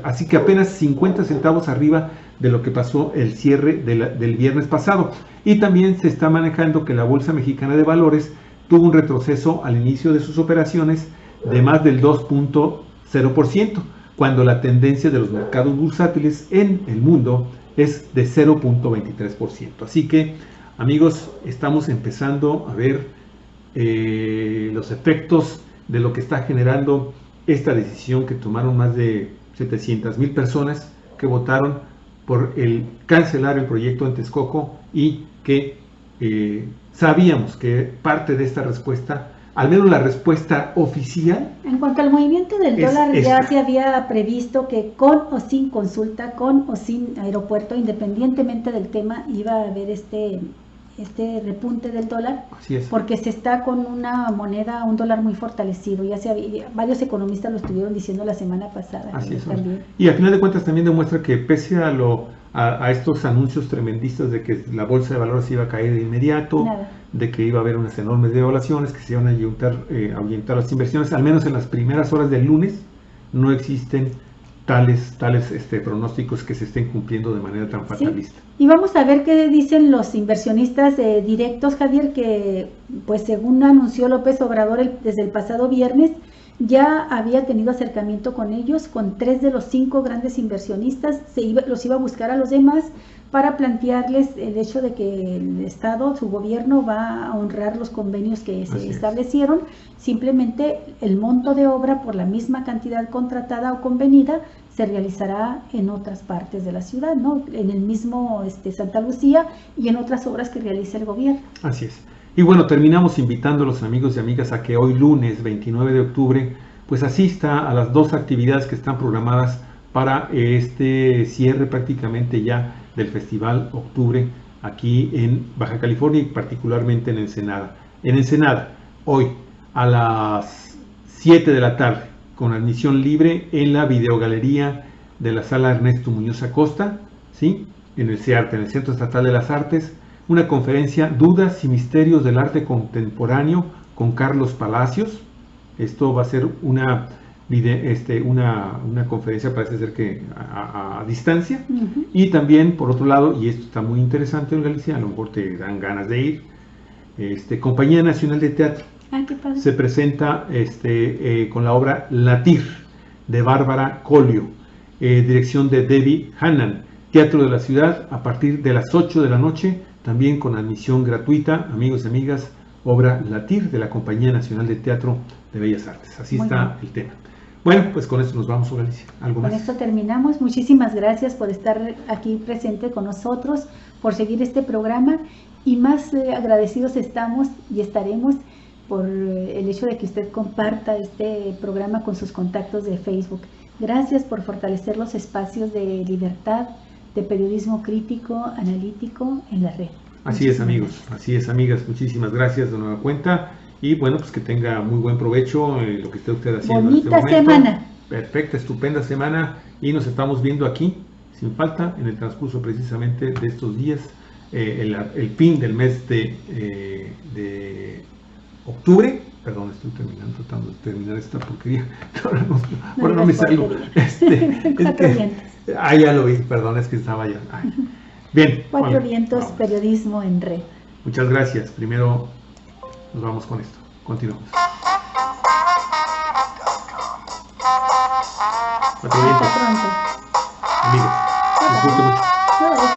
así que apenas 50 centavos arriba de lo que pasó el cierre del viernes pasado. Y también se está manejando que la Bolsa Mexicana de Valores tuvo un retroceso al inicio de sus operaciones de más del 2.0%, cuando la tendencia de los mercados bursátiles en el mundo es de 0.23%. Así que, amigos, estamos empezando a ver los efectos de lo que está generando esta decisión que tomaron más de 700,000 personas que votaron por el cancelar el proyecto en Texcoco, y que sabíamos que parte de esta respuesta, al menos la respuesta oficial. En cuanto al movimiento del dólar, ya se había previsto que con o sin consulta, con o sin aeropuerto, independientemente del tema, iba a haber este repunte del dólar. Así es. Porque se está con una moneda, un dólar muy fortalecido. Varios economistas lo estuvieron diciendo la semana pasada. Así es. También. Y al final de cuentas también demuestra que pese a estos anuncios tremendistas de que la bolsa de valores iba a caer de inmediato, de que iba a haber unas enormes devaluaciones, que se iban a ahuyentar las inversiones, al menos en las primeras horas del lunes, no existen tales pronósticos que se estén cumpliendo de manera tan fatalista. Sí. Y vamos a ver qué dicen los inversionistas directos, Javier, que pues según anunció López Obrador desde el pasado viernes, ya había tenido acercamiento con ellos, con 3 de los 5 grandes inversionistas. Los iba a buscar a los demás para plantearles el hecho de que el Estado, su gobierno, va a honrar los convenios que se establecieron. Simplemente el monto de obra por la misma cantidad contratada o convenida se realizará en otras partes de la ciudad, ¿no? En el mismo Santa Lucía y en otras obras que realiza el gobierno. Así es. Y bueno, terminamos invitando a los amigos y amigas a que hoy lunes 29 de octubre pues asista a las 2 actividades que están programadas para este cierre prácticamente ya del Festival Octubre aquí en Baja California y particularmente en Ensenada. En Ensenada, hoy a las 7 de la tarde, con admisión libre en la videogalería de la Sala Ernesto Muñoz Acosta, ¿sí? En el CEARTE, en el Centro Estatal de las Artes, una conferencia Dudas y Misterios del Arte Contemporáneo con Carlos Palacios. Esto va a ser una conferencia, parece ser que a distancia. Y también, por otro lado, y esto está muy interesante en Galicia, a lo mejor te dan ganas de ir, Compañía Nacional de Teatro. ¿Qué pasa? Se presenta con la obra Latir, de Bárbara Collio, dirección de Debbie Hannan, Teatro de la Ciudad, a partir de las 8 de la noche, también con admisión gratuita. Amigos y amigas, obra Latir de la Compañía Nacional de Teatro de Bellas Artes. Así está el tema. Bueno, pues con esto nos vamos, Galicia. ¿Algo más? Con esto terminamos. Muchísimas gracias por estar aquí presente con nosotros, por seguir este programa, y más agradecidos estamos y estaremos por el hecho de que usted comparta este programa con sus contactos de Facebook. Gracias por fortalecer los espacios de libertad, de periodismo crítico, analítico en la red. Así es, amigos, así es, amigas, muchísimas gracias de nueva cuenta y bueno, pues que tenga muy buen provecho lo que esté usted haciendo. Bonita en este momento. semana. Perfecta, estupenda semana y nos estamos viendo aquí, sin falta, en el transcurso precisamente de estos días, el fin del mes de octubre. Perdón, estoy tratando de terminar esta porquería. Ahora no me salgo. Ya lo vi, perdón, es que estaba ya. Bien. Cuatro vientos, vamos. Periodismo en red. Muchas gracias. Primero nos vamos con esto. Continuamos. Cuatro vientos. Hasta pronto. Amigos, disfruten mucho.